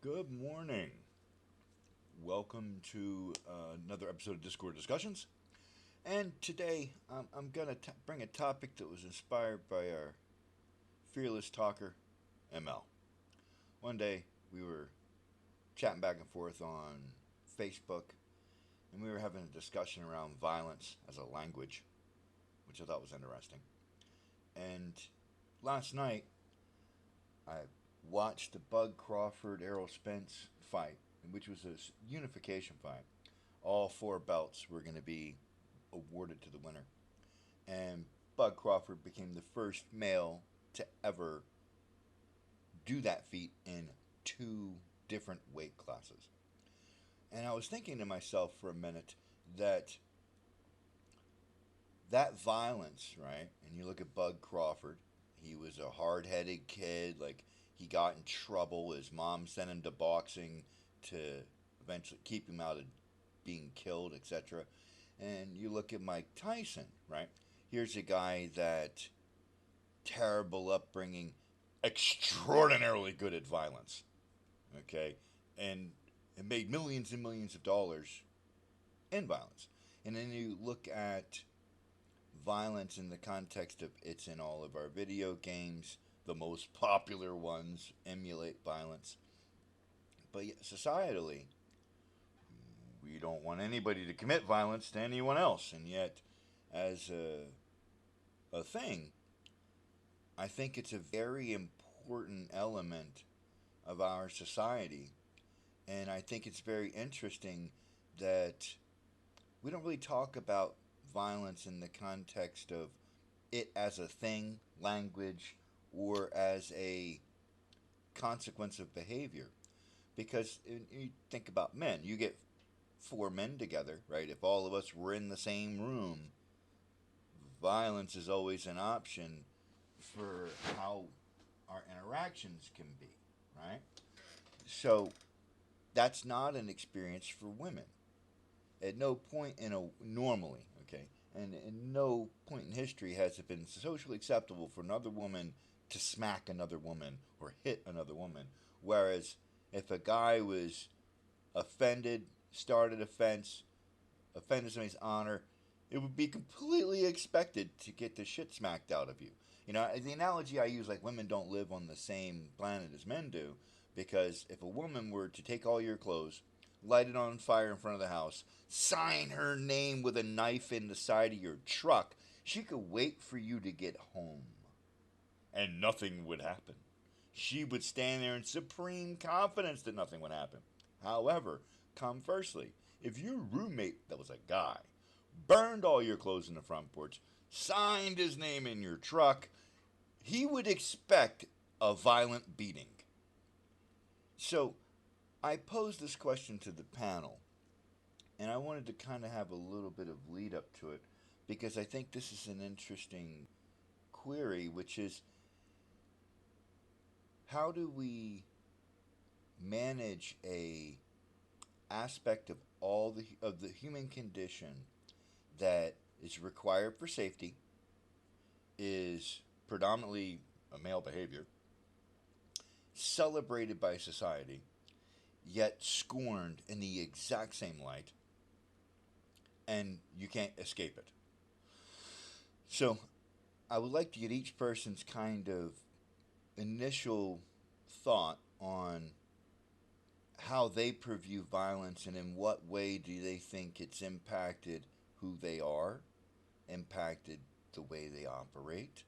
Good morning. Welcome to another episode of Discord Discussions. And today I'm going to bring a topic that was inspired by our fearless talker, ML. One day we were chatting back and forth on Facebook, and we were having a discussion around violence as a language, which I thought was interesting. And last night I watched the Bud Crawford Errol Spence fight, which was a unification fight. All four belts were going to be awarded to the winner. And Bud Crawford became the first male to ever do that feat in two different weight classes. And I was thinking to myself for a minute that violence, right? And you look at Bud Crawford, he was a hard headed kid. Like, he got in trouble. His mom sent him to boxing to eventually keep him out of being killed, etc. And you look at Mike Tyson, right? Here's a guy that terrible upbringing, extraordinarily good at violence, okay? And it made millions and millions of dollars in violence. And then you look at violence in the context of it's in all of our video games. The most popular ones emulate violence. But yet, societally, we don't want anybody to commit violence to anyone else. And yet, as a thing, I think it's a very important element of our society. And I think it's very interesting that we don't really talk about violence in the context of it as a thing, language, or as a consequence of behavior. Because you think about men, you get four men together, right? If all of us were in the same room, violence is always an option for how our interactions can be, right? So that's not an experience for women. At no point in a normally, okay, and in no point in history has it been socially acceptable for another woman to smack another woman or hit another woman. Whereas if a guy was offended, started offense, offended somebody's honor, it would be completely expected to get the shit smacked out of you. You know, the analogy I use, like, women don't live on the same planet as men do, because if a woman were to take all your clothes, light it on fire in front of the house, sign her name with a knife in the side of your truck, she could wait for you to get home. And nothing would happen. She would stand there in supreme confidence that nothing would happen. However, conversely, if your roommate, that was a guy, burned all your clothes in the front porch, signed his name in your truck, he would expect a violent beating. So I posed this question to the panel, and I wanted to kind of have a little bit of lead up to it because I think this is an interesting query, which is, how do we manage a aspect of the human condition that is required for safety, is predominantly a male behavior, celebrated by society, yet scorned in the exact same light, and you can't escape it. So I would like to get each person's kind of initial thought on how they preview violence and in what way do they think it's impacted who they are, impacted the way they operate.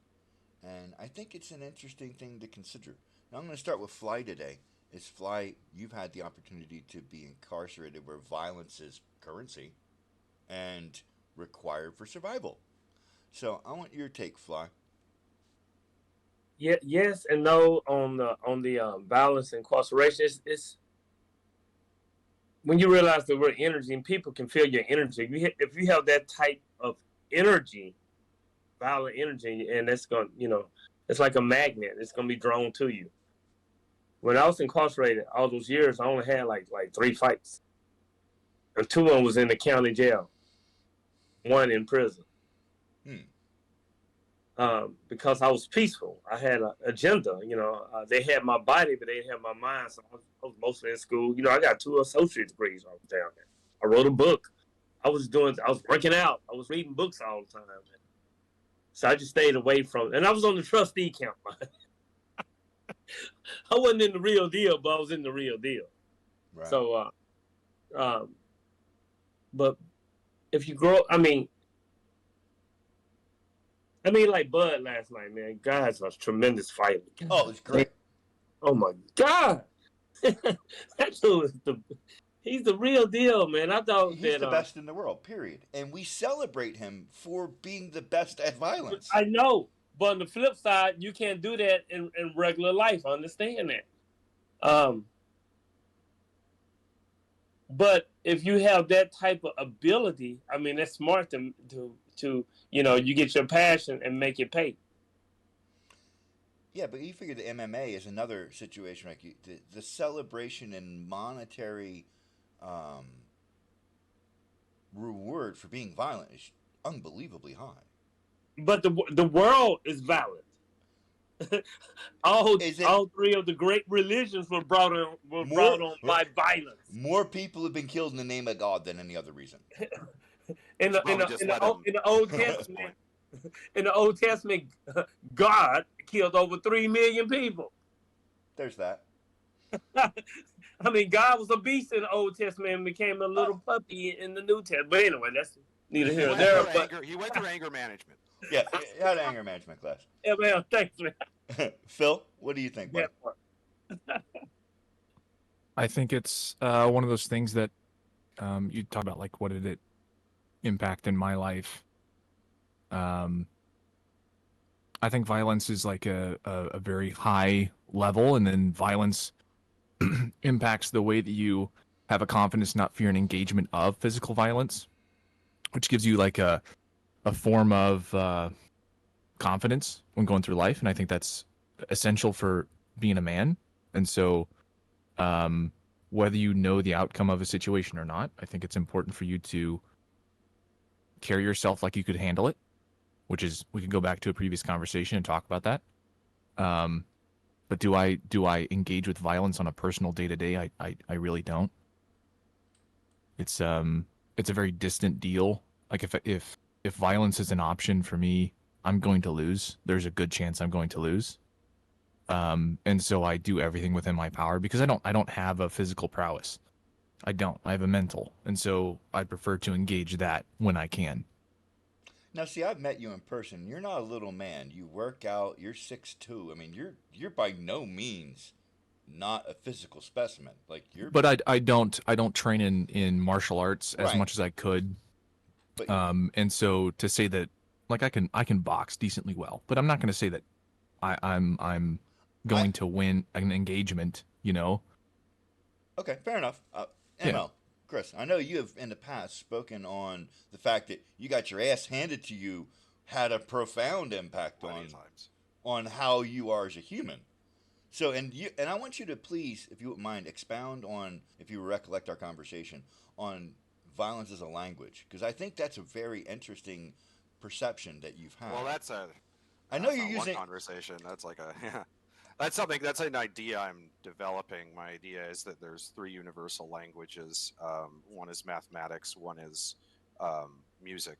And I think it's an interesting thing to consider. Now I'm going to start with Fly today. Is Fly, you've had the opportunity to be incarcerated where violence is currency and required for survival. So I want your take, Fly. Yeah, yes and no on the violence and incarceration. It's when you realize the word energy and people can feel your energy. If you have that type of energy, violent energy, and that's going, it's like a magnet. It's going to be drawn to you. When I was incarcerated all those years, I only had like three fights, and two of them was in the county jail, one in prison. Hmm. because I was peaceful. I had an agenda. They had my body, but they didn't have my mind. So I was mostly in school. I got 2 associate degrees. I was down there. I wrote a book. I was working out. I was reading books all the time. So I just stayed away from, and I was on the trustee count. I wasn't in the real deal, but I was in the real deal. Right. So, um, but if you grow, like Bud last night, man. God's a tremendous fighter. Oh, it's great. Oh my God, that dude he's the real deal, man. I thought He's that the best in the world, period. And we celebrate him for being the best at violence. I know, but on the flip side, you can't do that in regular life. I understand that. Um, but if you have that type of ability, that's smart to you get your passion and make it pay. Yeah, but you figure the MMA is another situation like the celebration and monetary um, reward for being violent is unbelievably high. But the world is violent. all Is it all three of the great religions were brought on more? by violence. More people have been killed in the name of God than any other reason. In We should the in probably the just in let the him in the Old at this Testament, point. in the Old Testament, God killed over 3 million people. There's that. God was a beast in the Old Testament and became a little puppy in the New Testament. But anyway, that's neither He here nor went there. through But anger. He went through anger management. Yeah, it had an anger management class. yeah, man, thanks, man. Phil, what do you think, buddy? That part. I think it's one of those things that you talk about, like, what did it impact in my life? I think violence is like a very high level, and then violence impacts the way that you have a confidence, not fear, and engagement of physical violence, which gives you like a form of confidence when going through life. And I think that's essential for being a man. And so whether you know the outcome of a situation or not, I think it's important for you to carry yourself like you could handle it, which is, we could go back to a previous conversation and talk about that. But do I engage with violence on a personal day to day? I really don't. It's a very distant deal. Like if violence is an option for me, I'm going to lose. There's a good chance I'm going to lose. And so I do everything within my power because I don't have a physical prowess. I don't. I have a mental. And so I prefer to engage that when I can. Now, see, I've met you in person. You're not a little man. You work out. You're 6'2". I mean, you're by no means not a physical specimen. Like you're. But I don't train in martial arts as Right. much as I could. But And so to say that, like, I can box decently well, but I'm not going to say that I'm going to win an engagement, you know? Okay, fair enough. Yeah. ML, Chris, I know you have in the past spoken on the fact that you got your ass handed to you had a profound impact Plenty of times. on how you are as a human. So, and I want you to please, if you wouldn't mind, expound on, if you recollect our conversation, on violence as a language, because I think that's a very interesting perception that you've had. Well, I know that's you're not using. one conversation. That's like a yeah. That's something. That's an idea I'm developing. My idea is that there's 3 universal languages. One is mathematics. One is music,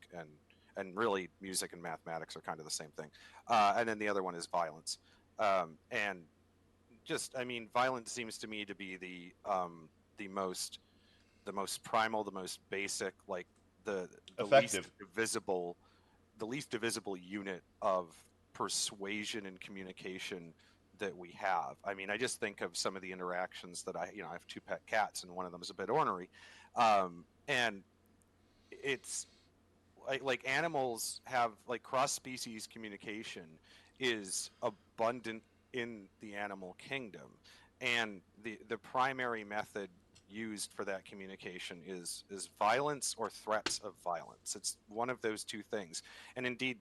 and really music and mathematics are kind of the same thing. And then the other one is violence. And just, I mean, violence seems to me to be the most primal, the most basic, like the Effective. the least divisible unit of persuasion and communication that we have. I mean, I just think of some of the interactions that I have 2 pet cats, and one of them is a bit ornery, and it's like animals have, like, cross species communication is abundant in the animal kingdom, and the primary method used for that communication is violence or threats of violence. It's one of those 2 things, and indeed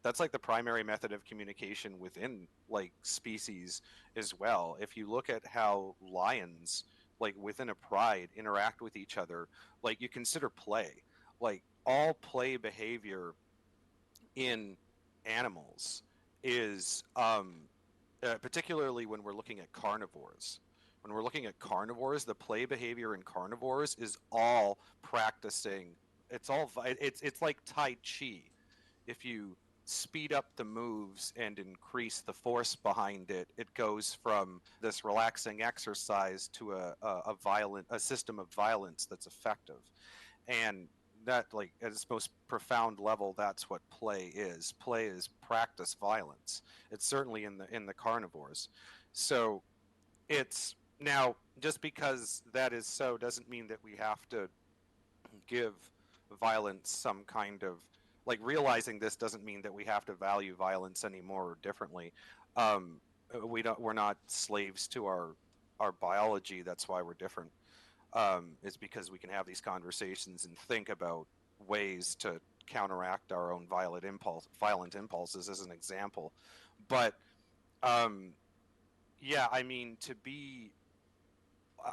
that's like the primary method of communication within, like, species as well. If you look at how lions, like, within a pride interact with each other, like, you consider play, like, all play behavior in animals is particularly when we're looking at carnivores. When we're looking at carnivores, the play behavior in carnivores is all practicing. It's like Tai Chi. If you speed up the moves and increase the force behind it, it goes from this relaxing exercise to a system of violence that's effective. And that, like, at its most profound level, that's what play is. Play is practice violence. It's certainly in the carnivores. So it's now, just because that is so doesn't mean that we have to give violence some kind of, like, realizing this doesn't mean that we have to value violence any more or differently. um we're not slaves to our biology. That's why we're different. Is because we can have these conversations and think about ways to counteract our own violent impulses, as an example. But um yeah, I mean,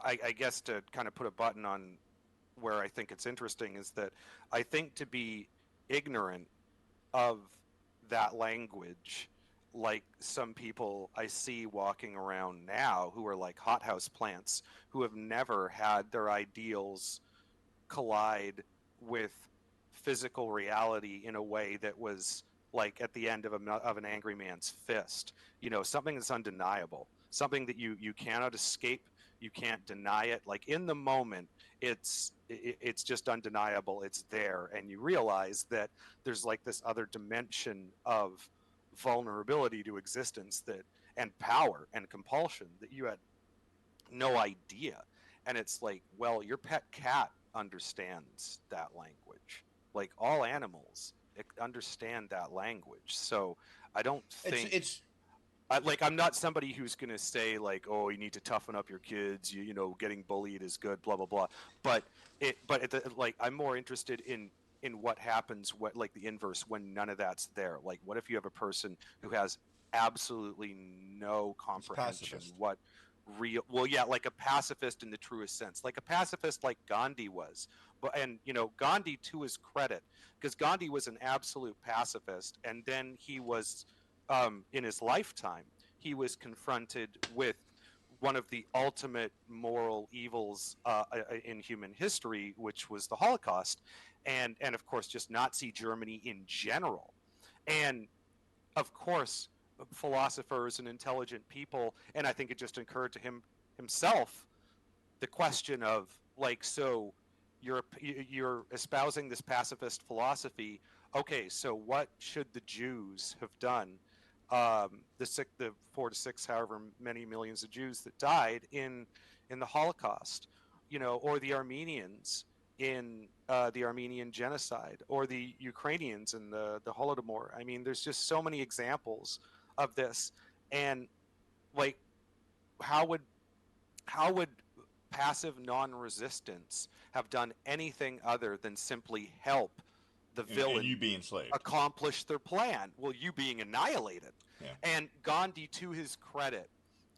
I guess to kind of put a button on where I think it's interesting, is that I think to be ignorant of that language, like some people I see walking around now who are like hothouse plants, who have never had their ideals collide with physical reality in a way that was like at the end of an angry man's fist. You know, something that's undeniable, something that you cannot escape, you can't deny it. Like, in the moment, it's just undeniable. It's there, and you realize that there's like this other dimension of vulnerability to existence, that and power and compulsion, that you had no idea. And it's like, well, your pet cat understands that language. Like, all animals understand that language. So I don't think It's like, I'm not somebody who's going to say like, oh, you need to toughen up your kids, you know, getting bullied is good, blah blah blah. But like, I'm more interested in what happens, what, like, the inverse, when none of that's there. Like, what if you have a person who has absolutely no it's comprehension pacifist. what real, well, yeah, like a pacifist in the truest sense, like a pacifist like Gandhi was. But, and you know, Gandhi, to his credit, because Gandhi was an absolute pacifist, and then he was, in his lifetime, he was confronted with one of the ultimate moral evils in human history, which was the Holocaust, and of course just Nazi Germany in general. And of course, philosophers and intelligent people, and I think it just occurred to himself, the question of, like, so you're espousing this pacifist philosophy. Okay, so what should the Jews have done? The 4 to 6, however many millions of Jews that died in the Holocaust, you know, or the Armenians in the Armenian genocide, or the Ukrainians in the Holodomor. I mean, there's just so many examples of this. And, like, how would how would passive non-resistance have done anything other than simply help the And villain you be enslaved. accomplish their plan? Well, you being annihilated. Yeah. And Gandhi, to his credit,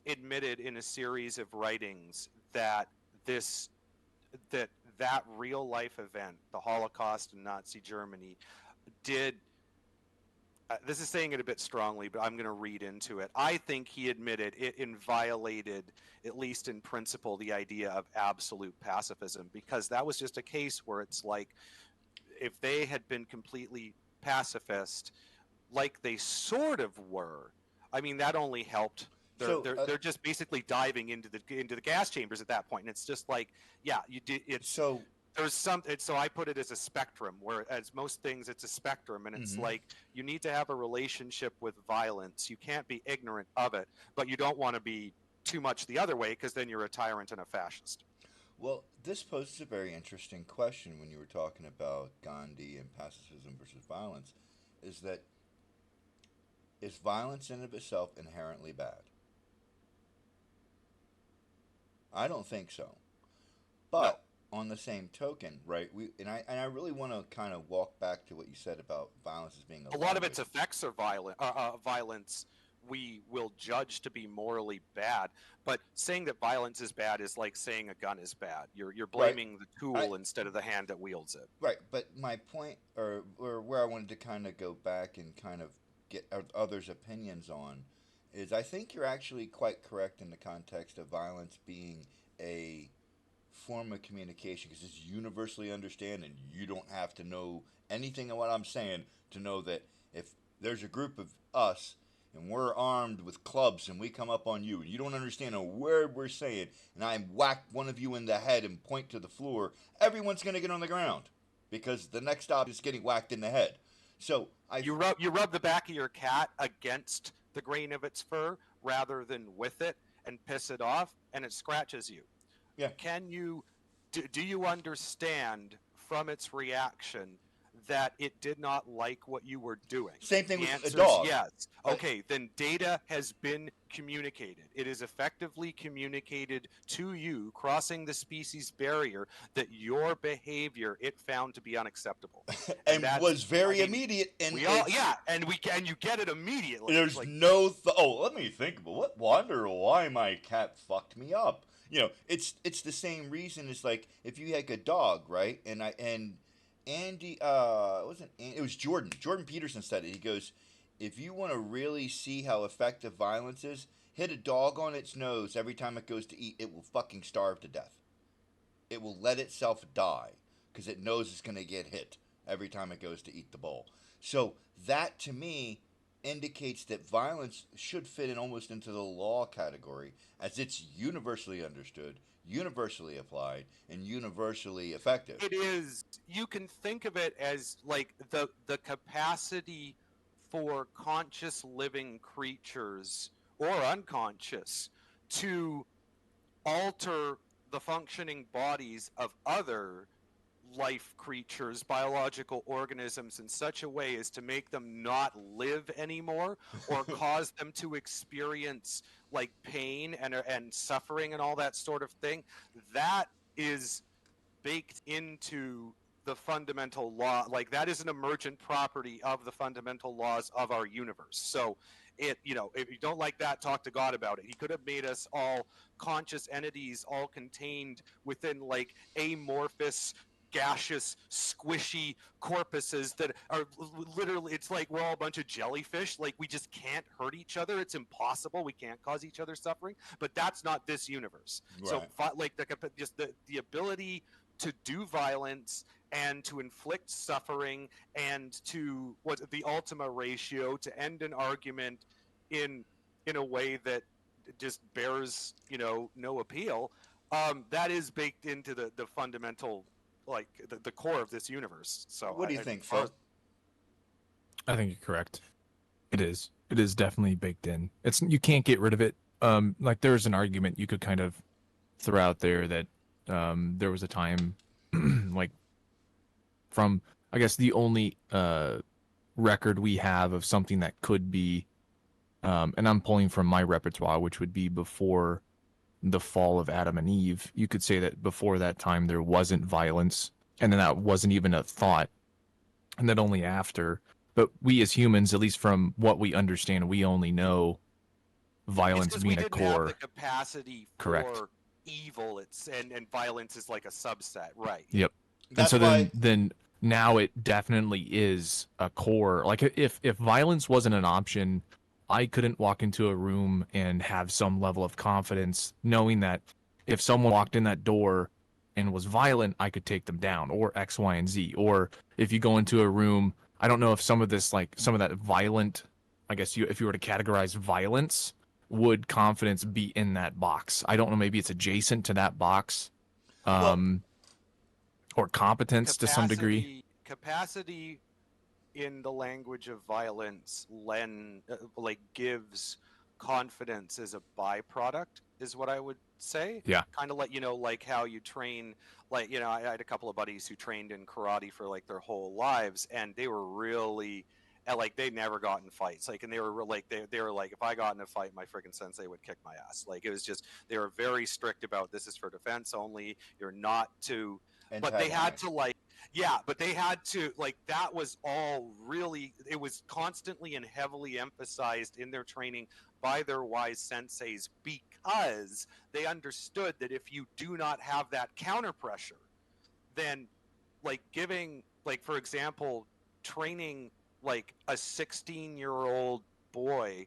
admitted in a series of writings that this that that real life event, the Holocaust in Nazi Germany, did, this is saying it a bit strongly, but I'm going to read into it. I think he admitted it violated, at least in principle, the idea of absolute pacifism, because that was just a case where it's like, if they had been completely pacifist, like they sort of were, I mean, that only helped. They're just basically diving into the gas chambers at that point, and it's just like, yeah, you did. It's So there's some. So I put it as a spectrum, where, as most things, it's a spectrum, and it's like, you need to have a relationship with violence. You can't be ignorant of it, but you don't want to be too much the other way, because then you're a tyrant and a fascist. well, this poses a very interesting question when you were talking about Gandhi and pacifism versus violence. Is that is violence in and of itself inherently bad? I don't think so. No, But on the same token, right? I really want to kind of walk back to what you said about violence as being a a lot of its language. effects are violence. We will judge to be morally bad, but saying that violence is bad is like saying a gun is bad. You're Right. blaming the I tool instead of the hand that wields it. right, but my point, or where I wanted to kind of go back and kind of get others' opinions on is I think you're actually quite correct in the context of violence being a form of communication because it's universally understood, and you don't have to know anything of what I'm saying to know that if there's a group of us and we're armed with clubs and we come up on you and you don't understand a word we're saying and I whack one of you in the head and point to the floor, everyone's going to get on the ground because the next stop is getting whacked in the head. So you rub the back of your cat against the grain of its fur rather than with it and piss it off, and it scratches you. Yeah. Can you do you understand from its reaction that it did not like what you were doing? Same thing The with a answer is dog. yes. Okay, then data has been communicated. It is effectively communicated to you, crossing the species barrier, that your behavior it found to be unacceptable, and that's, was very I mean, immediate. And we all and you get it immediately. There's like, no. Oh, let me think about what. Wonder why my cat fucked me up. You know, it's the same reason as like if you had a dog, right? And Andy, it wasn't. It was Jordan. Jordan Peterson said it. He goes, if you want to really see how effective violence is, hit a dog on its nose every time it goes to eat. It will fucking starve to death. It will let itself die because it knows it's going to get hit every time it goes to eat the bowl. So that to me indicates that violence should fit in almost into the law category as it's universally understood, universally applied, and universally effective. it is. You can think of it as like the capacity for conscious living creatures or unconscious to alter the functioning bodies of other life creatures, biological organisms, in such a way as to make them not live anymore or cause them to experience like pain and suffering and all that sort of thing. That is baked into the fundamental law. Like, that is an emergent property of the fundamental laws of our universe. So if you don't like that, talk to God about it. He could have made us all conscious entities, all contained within like amorphous, gaseous, squishy corpuses that are literally, it's like we're all a bunch of jellyfish. Like, we just can't hurt each other. It's impossible. We can't cause each other suffering. But that's not this universe. Right. So like the ability to do violence and to inflict suffering and to what the ultima ratio to end an argument in a way that just bears no appeal, that is baked into the fundamental, like the core of this universe. So What do you think, Phil? I think you're correct. It is. It is definitely baked in. It's you can't get rid of it. Like there's an argument you could kind of throw out there that there was a time like from I guess the only record we have of something that could be and I'm pulling from my repertoire, which would be before the fall of Adam and Eve. You could say that before that time there wasn't violence, and then that wasn't even a thought, and then only after. But we as humans, at least from what we understand, we only know violence being a core. We didn't have the capacity for Correct. evil. And violence is like a subset, right? Yep. That's and so why... then now it definitely is a core. Like if violence wasn't an option, I couldn't walk into a room and have some level of confidence knowing that if someone walked in that door and was violent, I could take them down, or X, Y, and Z. Or if you go into a room, I don't know if some of that violent, I guess if you were to categorize violence, would confidence be in that box? I don't know. Maybe it's adjacent to that box. Or competence to some degree. Capacity in the language of violence gives confidence as a byproduct, is what I would say. Yeah. Kind of like how you train, I had a couple of buddies who trained in karate for like their whole lives, and they were really they never got in fights. And they were like, they were like, if I got in a fight, my freaking sensei would kick my ass. Like, it was just, they were very strict about, this is for defense only. You're not to, but they had to that was all really, it was constantly and heavily emphasized in their training by their wise senseis, because they understood that if you do not have that counter pressure, then giving, for example, training like a 16-year-old boy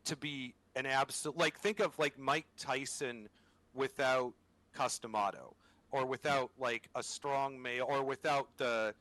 to be an absolute, like, think of like Mike Tyson without Customato, or without like a strong male, or without the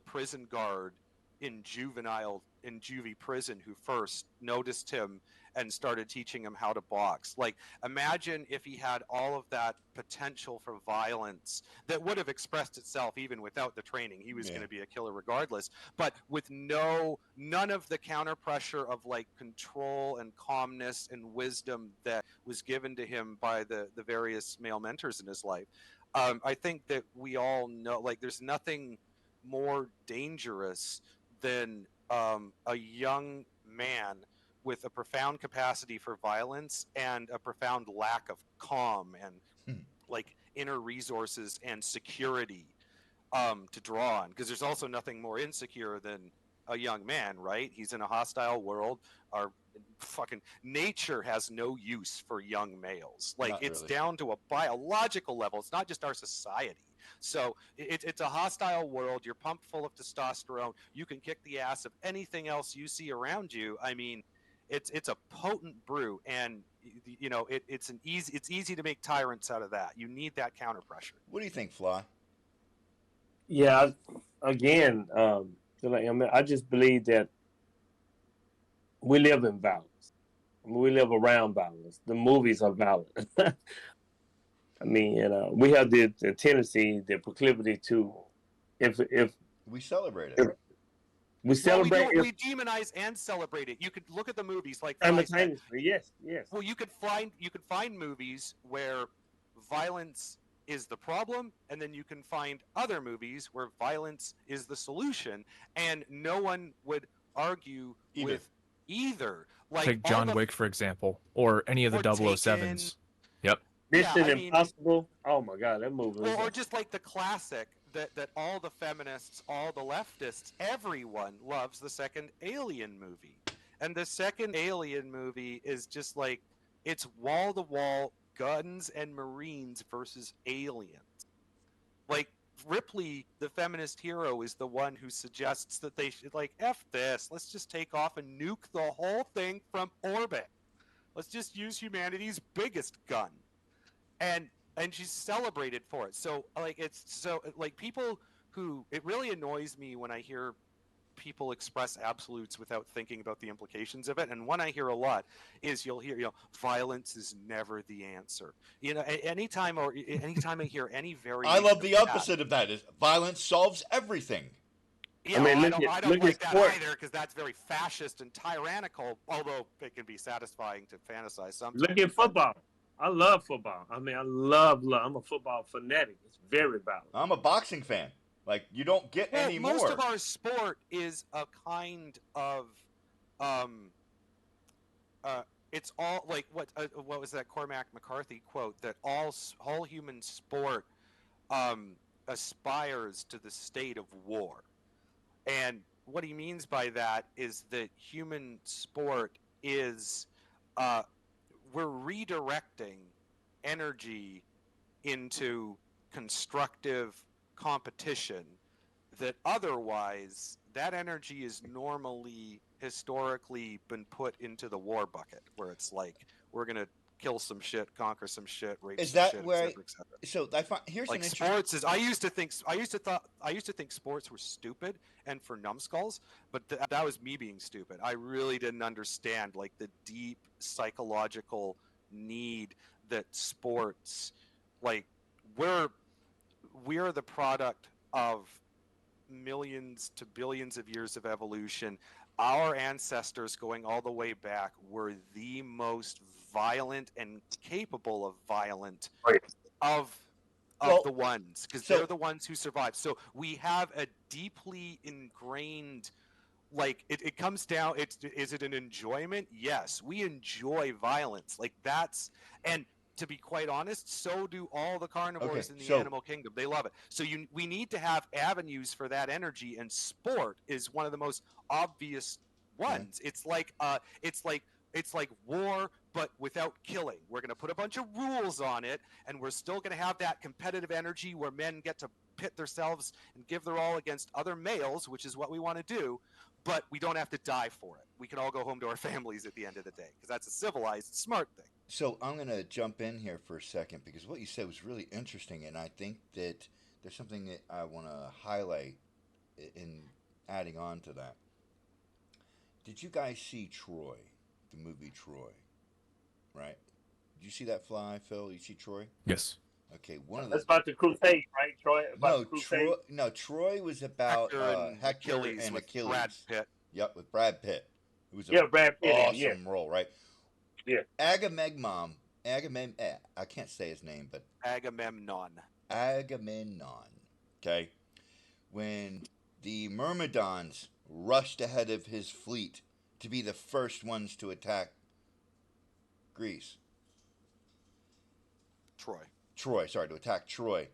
prison guard in juvie prison who first noticed him and started teaching him how to box. Like, imagine if he had all of that potential for violence that would have expressed itself even without the training. He was Yeah. going to be a killer regardless, but with none of the counter pressure of like control and calmness and wisdom that was given to him by the various male mentors in his life. I think that we all know, like, there's nothing more dangerous than a young man with a profound capacity for violence and a profound lack of calm and Hmm. like inner resources and security to draw on. Because there's also nothing more insecure than a young man, right? He's in a hostile world. Our fucking nature has no use for young males. Like, Not it's really. down to a biological level. It's not just our society. So it's a hostile world. You're pumped full of testosterone. You can kick the ass of anything else you see around you. I mean, it's a potent brew, and you know it's easy to make tyrants out of that. You need that counter pressure. What do you think, Fly? Yeah, again, I just believe that we live in violence. I mean, we live around violence. The movies are violent. I mean, we have the tendency, the proclivity to, if We celebrate it. we celebrate, we demonize and celebrate it. You could look at the movies like simultaneously. Yes, yes. Well, you could find movies where violence is the problem, and then you can find other movies where violence is the solution, and no one would argue with either. Like, Take John Wick, for example, or any of the 007s. Yep. Mission Impossible. Oh my God, that movie. Well, or just like the classic that all the feminists, all the leftists, everyone loves the second Alien movie. And the second Alien movie is just like, it's wall to wall guns and Marines versus aliens. Like, Ripley, the feminist hero, is the one who suggests that they should, like, F this, let's just take off and nuke the whole thing from orbit. Let's just use humanity's biggest gun. And she's celebrated for it. So like, it's so like, people who, it really annoys me when I hear people express absolutes without thinking about the implications of it. And one I hear a lot is, you'll hear, violence is never the answer. Anytime I hear any variation, I love the opposite of that. Is violence solves everything. Yeah, I don't like that either, because that's very fascist and tyrannical, although it can be satisfying to fantasize sometimes. Look at football. I love football. I mean, I love. I'm a football fanatic. It's very violent. I'm a boxing fan. Like, you don't get any more. Most of our sport is a kind of, it's all like, what was that Cormac McCarthy quote, that all human sport aspires to the state of war. And what he means by that is that human sport is, we're redirecting energy into constructive competition that otherwise that energy is normally historically been put into the war bucket, where it's like, we're going to kill some shit, conquer some shit, rape is some that shit, where et cetera. So I find, here's like, an interesting. sports is, I used to think sports were stupid and for numbskulls, but that was me being stupid. I really didn't understand like the deep psychological need that sports, like, we are the product of millions to billions of years of evolution. Our ancestors, going all the way back, were the most violent and capable of violent of the ones, because they're the ones who survived. So we have a deeply ingrained, like, it comes down, is it an enjoyment? Yes, we enjoy violence. Like, that's, and to be quite honest, so do all the carnivores in the animal kingdom. They love it. So we need to have avenues for that energy, and sport is one of the most obvious ones. Yeah. It's like war, but without killing. We're going to put a bunch of rules on it, and we're still going to have that competitive energy where men get to pit themselves and give their all against other males, which is what we want to do. but we don't have to die for it. We can all go home to our families at the end of the day because that's a civilized, smart thing. So I'm going to jump in here for a second because what you said was really interesting, and I think that there's something that I want to highlight in adding on to that. Did you guys see Troy, the movie Troy? Right? Did you see that fly, Phil? You see Troy? Yes. Okay, one of That's the about the crusade, right, Troy? About the crusade. Troy was about Hector Achilles and with Achilles. Brad Pitt. Yep, with Brad Pitt. It was Yeah, Brad Pitt. awesome role, right? Yeah. Agamemnon. I can't say his name, but Agamemnon. Okay, when the Myrmidons rushed ahead of his fleet to be the first ones to attack Greece. To attack Troy.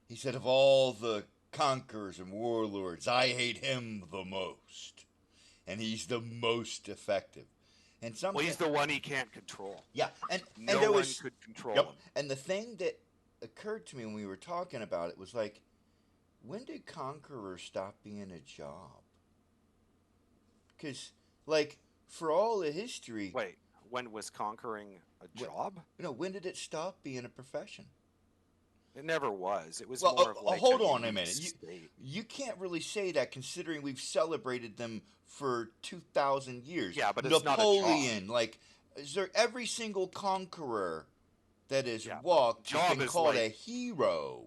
He said, of all the conquerors and warlords, I hate him the most. And he's the most effective. And Well, he's the one he can't control. Yeah, and no there one was, could control yep. him. And the thing that occurred to me when we were talking about it was like, when did conqueror stop being a job? Because, like, for all the history... Wait, when was conquering a job? When did it stop being a profession? It never was. It was more of like hold on a minute. State. You can't really say that considering we've celebrated them for 2,000 years. Yeah, but Napoleon, it's not a job. like, is there every single conqueror that has Yeah, walked has job been is called like- a hero?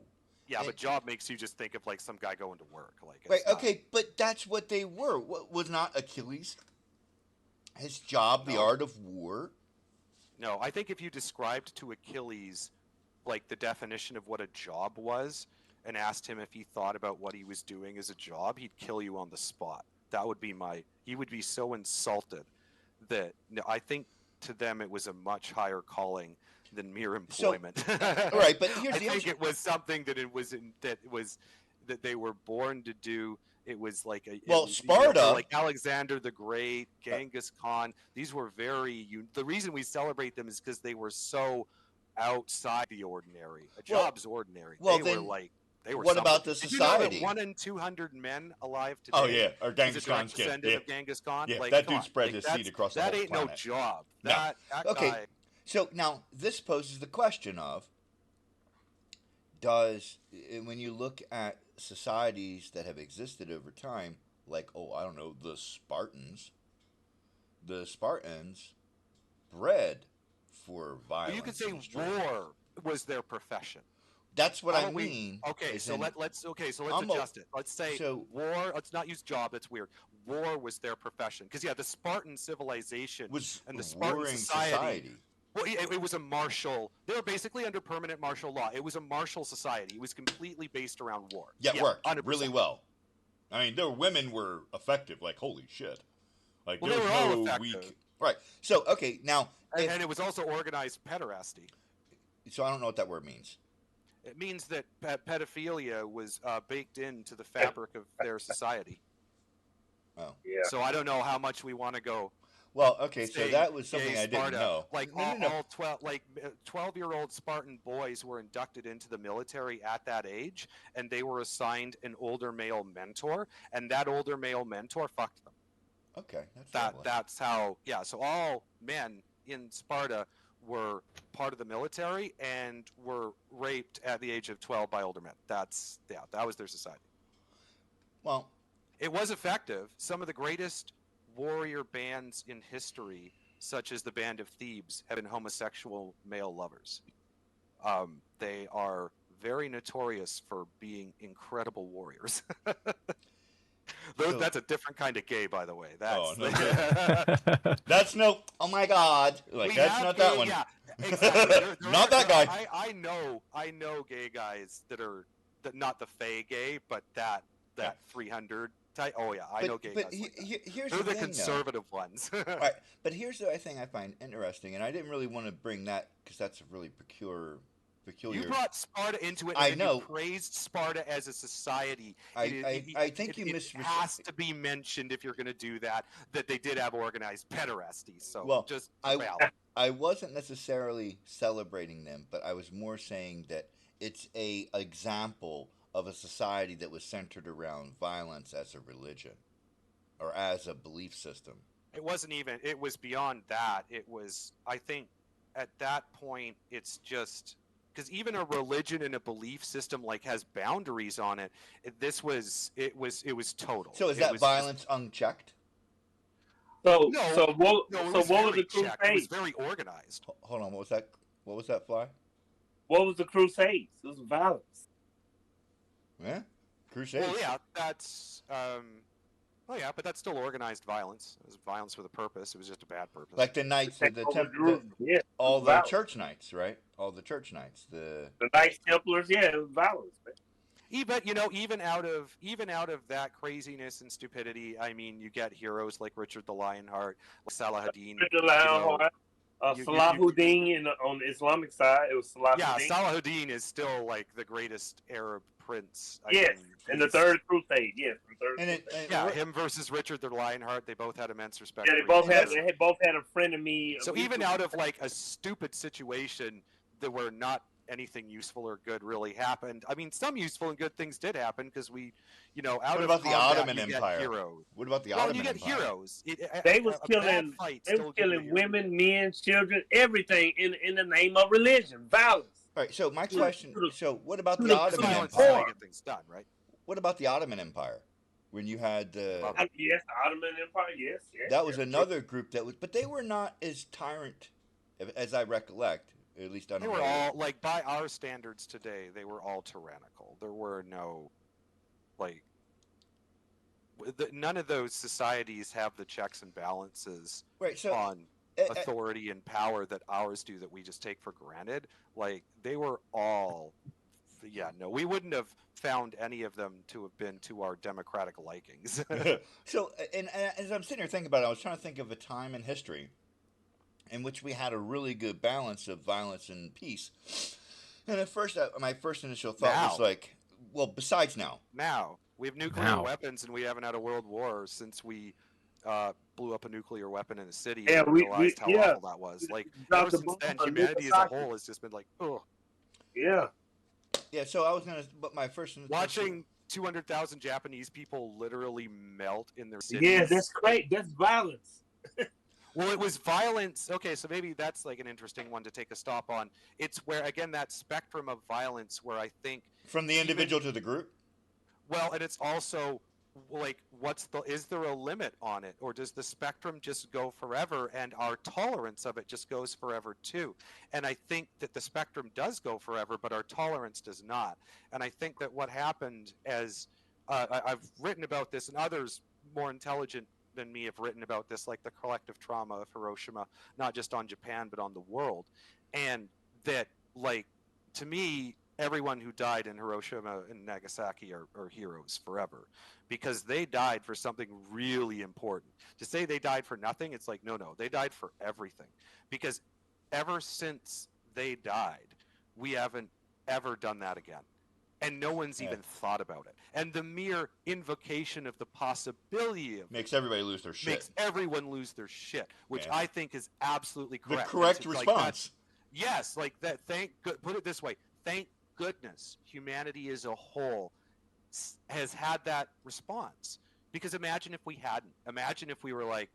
Yeah, but job makes you just think of like some guy going to work. Like, Right, it's not- okay, but that's what they were. What, was not Achilles his job the No. art of war? No, I think if you described to Achilles like the definition of what a job was and asked him if he thought about what he was doing as a job, he'd kill you on the spot. That would be he would be so insulted that I think to them it was a much higher calling than mere employment. Right, but here's I the think it was something that that they were born to do. It was like Sparta, like Alexander the Great, Genghis Khan. These were the reason we celebrate them is because they were so outside the ordinary. A job's ordinary. Well, they then, were what about something. the Did you know society? that 1 in 200 men alive today? Oh yeah, or Genghis is a direct Khan's kid. descendant Yeah. of Genghis Khan. Yeah, like, that come dude on. spread Like, his seed across the that whole ain't planet. no job. No. That Okay. guy. So now this poses the question of, when you look at societies that have existed over time, like, I don't know, the Spartans bred for violence. Well, you could say and strife. war was their profession. That's what How I about we- mean. Okay, is so in- let's I'm adjust it. Let's say so- war. Let's not use job. That's weird. War was their profession because the Spartan civilization was and the Spartan warring society. Well, it was a martial. They were basically under permanent martial law. It was a martial society. It was completely based around war. Yeah, it worked 100%. really well. I mean, their women were effective. Like, holy shit! Like, Well, there they was were all no effective. weak. Right. So, okay, now, And it was also organized pederasty. so I don't know what that word means. It means that pedophilia was baked into the fabric of their society. Oh, Yeah. So I don't know how much we want to go. well, okay, so saying that was something gay I didn't Sparta. know. Like No, all, no, no. all 12-year-old Spartan boys were inducted into the military at that age, and they were assigned an older male mentor, and that older male mentor fucked them. Okay, that's lovely. That's how. Yeah. So all men in Sparta were part of the military and were raped at the age of 12 by older men. That was their society. Well, It was effective. Some of the greatest warrior bands in history, such as the Band of Thebes, have been homosexual male lovers. They are very notorious for being incredible warriors. That's a different kind of gay, by the way. That's that's no. Oh my God! Like, that's not that one. Yeah, exactly. Not that guy. I know gay guys that are not the fey gay, but that 300 type. Oh yeah, I know gay guys. Like that. Here's They're the the thing, conservative ones. All right, but here's the thing I find interesting, and I didn't really want to bring that because that's a really peculiar. You brought Sparta into it. I And know. You praised Sparta as a society. I think you It has to be mentioned if you're going to do that they did have organized pederasty. So Well, just I wasn't necessarily celebrating them, but I was more saying that it's a example of a society that was centered around violence as a religion or as a belief system. It wasn't even, it was beyond that. It was, I think at that point, it's just, because even a religion and a belief system like has boundaries on it. This was, it was total. So is It that was just, violence unchecked? So no, so what no, it so was what was very the checked. It was Crusades? very organized. Hold on, what was that? What was that, Fly? What was the Crusades? It was violence. Yeah, Crusades. Well, yeah, that's, oh yeah, but that's still organized violence. It was violence with a purpose. It was just a bad purpose. Like the knights, Take the over Jerusalem. Yeah, it all was the violence. church knights, right? All the church knights. The Knights Templars. Yeah, it was violence, man. Even even out of that craziness and stupidity, I mean, you get heroes like Richard the Lionheart, like Salahuddin. Richard Lionheart, Salahuddin on the Islamic side, it was Salahuddin. Yeah, Salahuddin is still like the greatest Arab prince. Yes, in the Third Crusade. Yes, yeah, him versus Richard the Lionheart. They both had immense respect. Yeah, they both had a friend of me. So even out of like a stupid situation that were not anything useful or good really happened. I mean, some useful and good things did happen because we, out what of about the combat, Ottoman Empire? Heroes. What about the Well, Ottoman you get Empire? heroes. They was killing women, men, children, everything in the name of religion, violence. All right. So my question. So what about the Ottoman Empire? Get things done, right? What about the Ottoman Empire? When you had yes, the Ottoman Empire, yes. That was another group that was, but they were not as tyrant, as I recollect. At least I don't know. They were all, like, by our standards today, they were all tyrannical. There were no, like, none of those societies have the checks and balances on authority and power that ours do, that we just take for granted. Like, they were all, we wouldn't have found any of them to have been to our democratic likings. So, and as I'm sitting here thinking about it, I was trying to think of a time in history in which we had a really good balance of violence and peace. And at first, my first initial thought was like, well, besides now. Now. We have nuclear weapons, and we haven't had a world war since we blew up a nuclear weapon in a city and realized how awful that was. Like, ever since then, humanity as a whole has just been like, oh. Yeah. Yeah, so I was going to, but my first... Watching 200,000 Japanese people literally melt in their cities. Yeah, that's great. That's violence. Well, it was violence. Okay, so maybe that's like an interesting one to take a stop on. It's where, again, that spectrum of violence where I think... From the individual to the group? Well, and it's also, like, is there a limit on it? Or does the spectrum just go forever and our tolerance of it just goes forever too? And I think that the spectrum does go forever, but our tolerance does not. And I think that what happened as... I've written about this, and others more intelligent than me have written about this, like the collective trauma of Hiroshima, not just on Japan, but on the world. And that, like, to me, everyone who died in Hiroshima and Nagasaki are heroes forever, because they died for something really important. To say they died for nothing, it's like, no, they died for everything. Because ever since they died, we haven't ever done that again. And no one's even thought about it. And the mere invocation of the possibility of makes everybody lose their shit. Makes everyone lose their shit, which I think is absolutely correct. The correct response. Yes, like that. Put it this way. Thank goodness humanity as a whole has had that response. Because imagine if we hadn't. Imagine if we were like,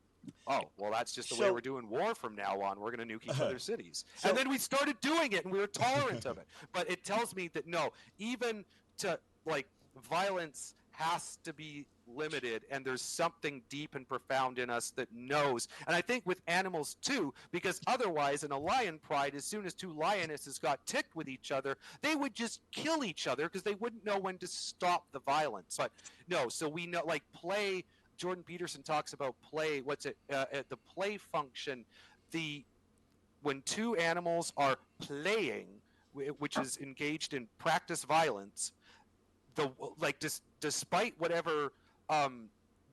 oh, well, that's just the way we're doing war from now on. We're going to nuke each other's cities. And then we started doing it, and we were tolerant of it. But it tells me that, no, even to, like, violence has to be limited, and there's something deep and profound in us that knows. And I think with animals, too, because otherwise, in a lion pride, as soon as two lionesses got ticked with each other, they would just kill each other because they wouldn't know when to stop the violence. But, no, so we know, like, play... Jordan Peterson talks about play. The play function? When two animals are playing, which is engaged in practice violence, despite whatever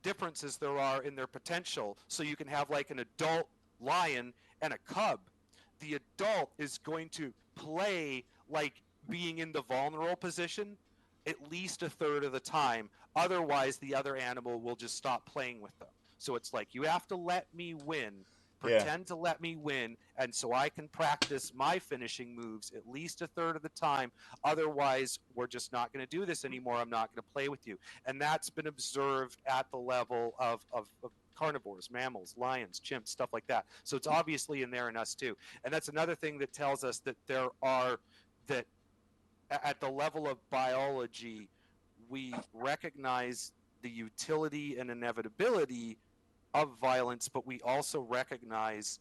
differences there are in their potential, so you can have like an adult lion and a cub. The adult is going to play like being in the vulnerable position at least a third of the time. Otherwise, the other animal will just stop playing with them. So it's like, you have to let me win, Yeah. Pretend to let me win, and so I can practice my finishing moves at least a third of the time. Otherwise, we're just not going to do this anymore. I'm not going to play with you. And that's been observed at the level of carnivores, mammals, lions, chimps, stuff like that. So it's obviously in there in us too. And that's another thing that tells us that that at the level of biology, we recognize the utility and inevitability of violence, but we also recognize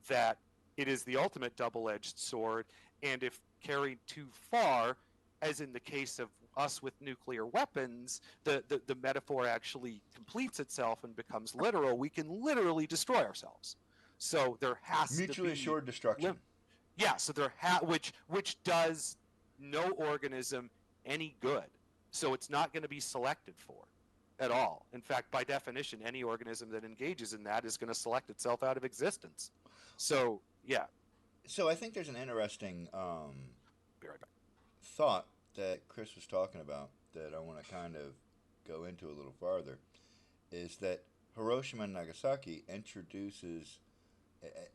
that it is the ultimate double-edged sword, and if carried too far, as in the case of us with nuclear weapons, the metaphor actually completes itself and becomes literal. We can literally destroy ourselves. So there has to Mutually be assured destruction. yeah, so which does no organism any good. So it's not going to be selected for at all. In fact, by definition, any organism that engages in that is going to select itself out of existence. So yeah, So I think there's an interesting be right back. thought that Chris was talking about that I want to kind of go into a little farther is that Hiroshima and Nagasaki introduces,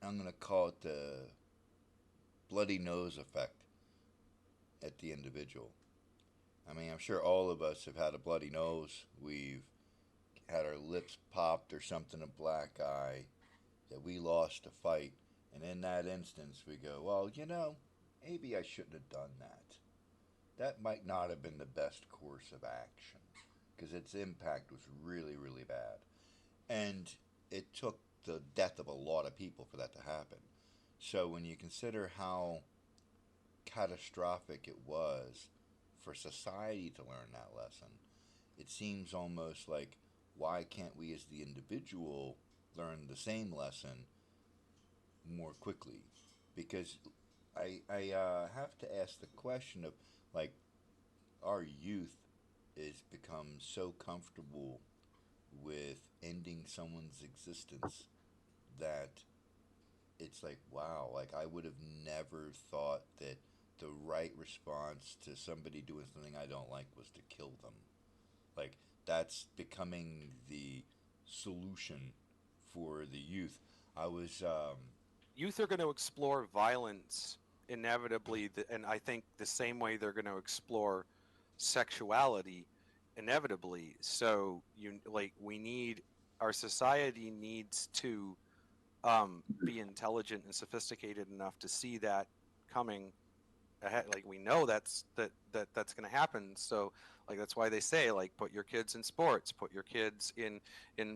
I'm going to call it the bloody nose effect at the individual. I mean, I'm sure all of us have had a bloody nose. We've had our lips popped or something, a black eye, that we lost a fight. And in that instance, we go, well, maybe I shouldn't have done that. That might not have been the best course of action because its impact was really, really bad. And it took the death of a lot of people for that to happen. So when you consider how catastrophic it was for society to learn that lesson, it seems almost like why can't we as the individual learn the same lesson more quickly? Because I have to ask the question of like our youth is become so comfortable with ending someone's existence that it's like wow, like I would have never thought that the right response to somebody doing something I don't like was to kill them. Like that's becoming the solution for the youth. I was Youth are going to explore violence inevitably, and I think the same way they're going to explore sexuality inevitably. So we need our society needs to be intelligent and sophisticated enough to see that coming ahead. Like we know that's going to happen. So like that's why they say like put your kids in sports, put your kids in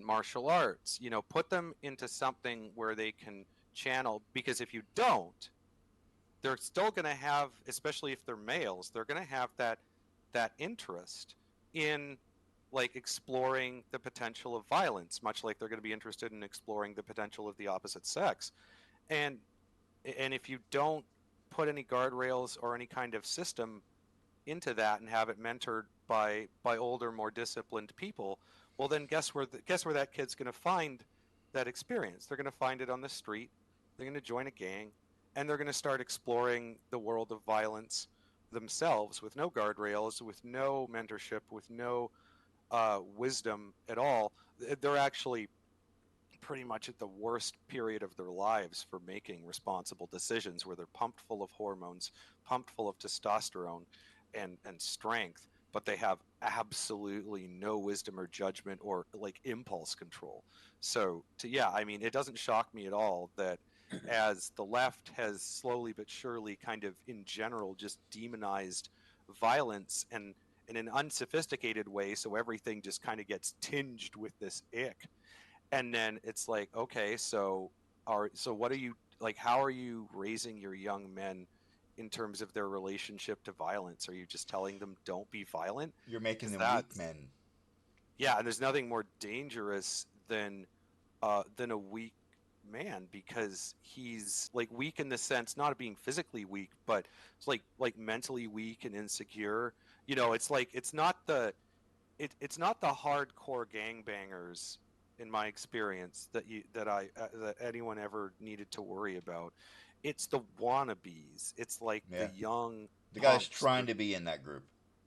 martial arts. Put them into something where they can channel. Because if you don't, they're still going to have, especially if they're males, they're going to have that interest in like exploring the potential of violence, much like they're going to be interested in exploring the potential of the opposite sex. And if you don't put any guardrails or any kind of system into that and have it mentored by older, more disciplined people, well, then guess where that kid's going to find that experience? They're going to find it on the street. They're going to join a gang, and they're going to start exploring the world of violence themselves with no guardrails, with no mentorship, with no wisdom at all. They're actually pretty much at the worst period of their lives for making responsible decisions where they're pumped full of hormones, pumped full of testosterone and strength, but they have absolutely no wisdom or judgment or like impulse control. So yeah, I mean, it doesn't shock me at all that as the left has slowly but surely kind of in general just demonized violence and in an unsophisticated way, so everything just kind of gets tinged with this ick. And then it's like, okay, so what are you like, how are you raising your young men in terms of their relationship to violence? Are you just telling them don't be violent? you're making Because them weak that's men. yeah, and there's nothing more dangerous than a weak man, because he's like weak in the sense not of being physically weak, but it's like mentally weak and insecure. It's like it's not the hardcore gangbangers in my experience that anyone ever needed to worry about. It's the wannabes. It's like Yeah, the young the guy's punks. trying to be in that group.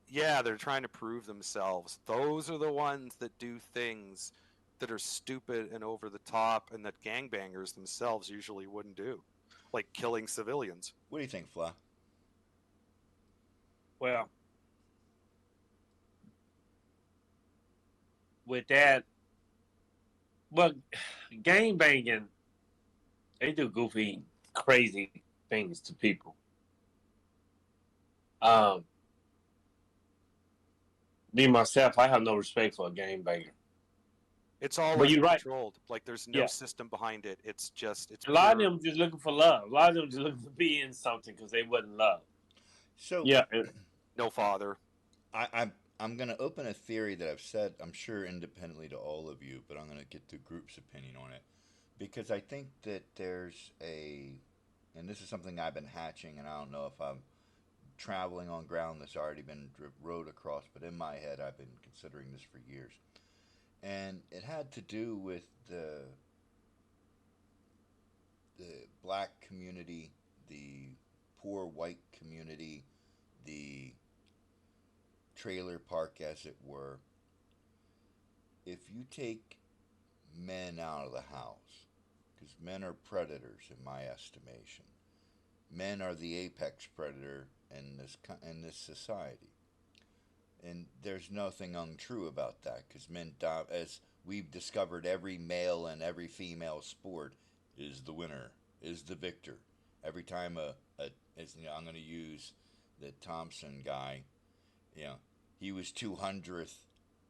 Yeah, they're trying to prove themselves. Those are the ones that do things that are stupid and over the top, and that gangbangers themselves usually wouldn't do, like killing civilians. What do you think, Fla? Well, with that, well, gang banging, they do goofy, crazy things to people. Um, Me myself, I have no respect for a gang banger. It's all But you're right. uncontrolled. Like there's no Yeah. system behind it. It's A lot of pure. them just looking for love. A lot of them just looking to be in something because they wasn't loved. So Yeah. No father. I'm gonna open a theory that I've said, I'm sure independently to all of you, but I'm gonna get the group's opinion on it because I think that there's a, and this is something I've been hatching, and I don't know if I'm traveling on ground that's already been rode across, but in my head I've been considering this for years, and it had to do with the black community, the poor white community, the trailer park, as it were. If you take men out of the house, because men are predators in my estimation, men are the apex predator in this society, and there's nothing untrue about that because men, as we've discovered, every male and every female sport is the winner, is the victor. Every time I'm going to use the Thompson guy. You know, he was 200th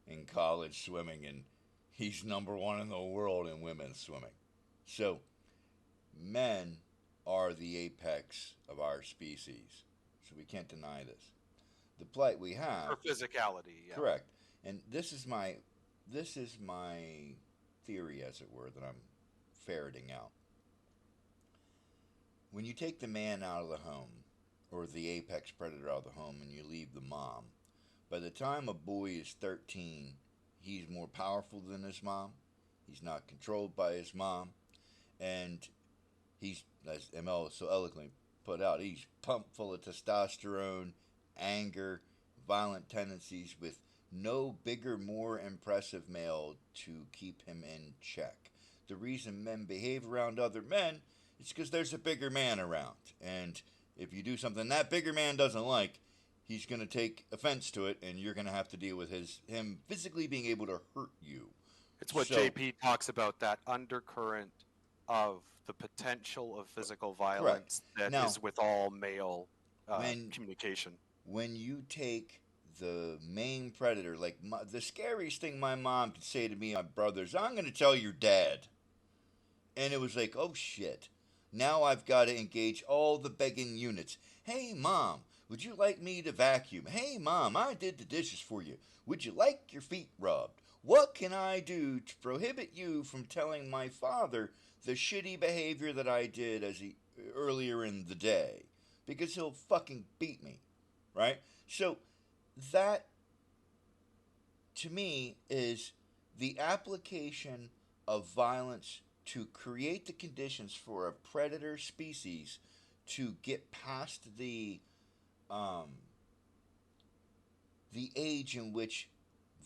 in college swimming, and he's number one in the world in women's swimming. So, men are the apex of our species. So we can't deny this. The plight we have, For physicality, yeah. correct. And this is my theory, as it were, that I'm ferreting out. When you take the man out of the home, or the apex predator out of the home, and you leave the mom, by the time a boy is 13, he's more powerful than his mom. He's not controlled by his mom. And he's, as ML so eloquently put out, he's pumped full of testosterone, anger, violent tendencies, with no bigger, more impressive male to keep him in check. The reason men behave around other men is because there's a bigger man around. And if you do something that bigger man doesn't like, he's going to take offense to it, and you're going to have to deal with him physically being able to hurt you. It's what JP talks about, that undercurrent of the potential of physical violence that is with all male communication. When you take the main predator, like the scariest thing my mom could say to me and my brothers, I'm going to tell your dad. And it was like, oh shit. Now I've got to engage all the begging units. Hey, mom, would you like me to vacuum? Hey, mom, I did the dishes for you. Would you like your feet rubbed? What can I do to prohibit you from telling my father the shitty behavior that I did earlier in the day? Because he'll fucking beat me, right? So that, to me, is the application of violence to create the conditions for a predator species to get past the age in which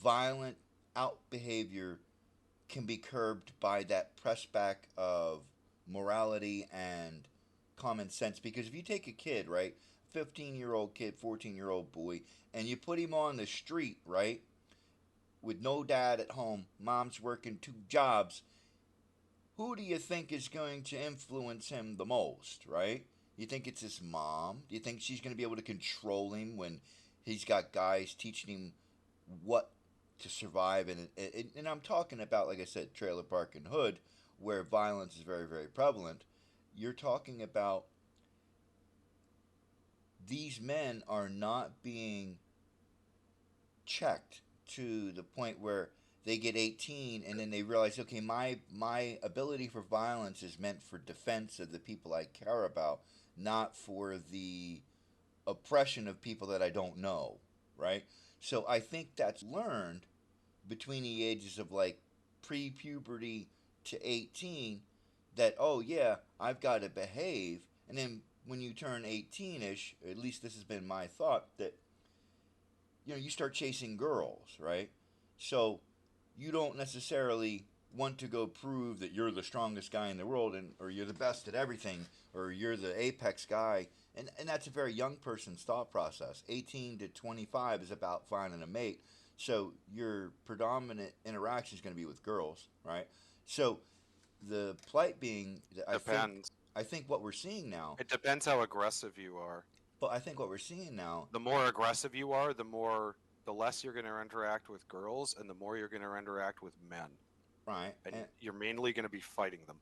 violent out behavior can be curbed by that press back of morality and common sense. Because if you take a kid, right, 15-year-old kid, 14-year-old boy, and you put him on the street, right, with no dad at home, mom's working 2 jobs, who do you think is going to influence him the most, right? You think it's his mom? Do you think she's going to be able to control him when he's got guys teaching him what to survive? And I'm talking about, like I said, trailer park and hood, where violence is very, very prevalent. You're talking about these men are not being checked to the point where they get 18 and then they realize, okay, my ability for violence is meant for defense of the people I care about, not for the oppression of people that I don't know, right? So I think that's learned between the ages of like pre-puberty to 18, that, oh yeah, I've got to behave. And then when you turn 18ish, at least this has been my thought, that you start chasing girls, right? So you don't necessarily want to go prove that you're the strongest guy in the world, and or you're the best at everything, or you're the apex guy. And that's a very young person's thought process. 18 to 25 is about finding a mate. So your predominant interaction is going to be with girls, right? So the plight being, Depends. I think what we're seeing now, It depends how aggressive you are. but I think what we're seeing now, The more aggressive you are, the less you're going to interact with girls, and the more you're going to interact with men. right? And you're mainly going to be fighting them.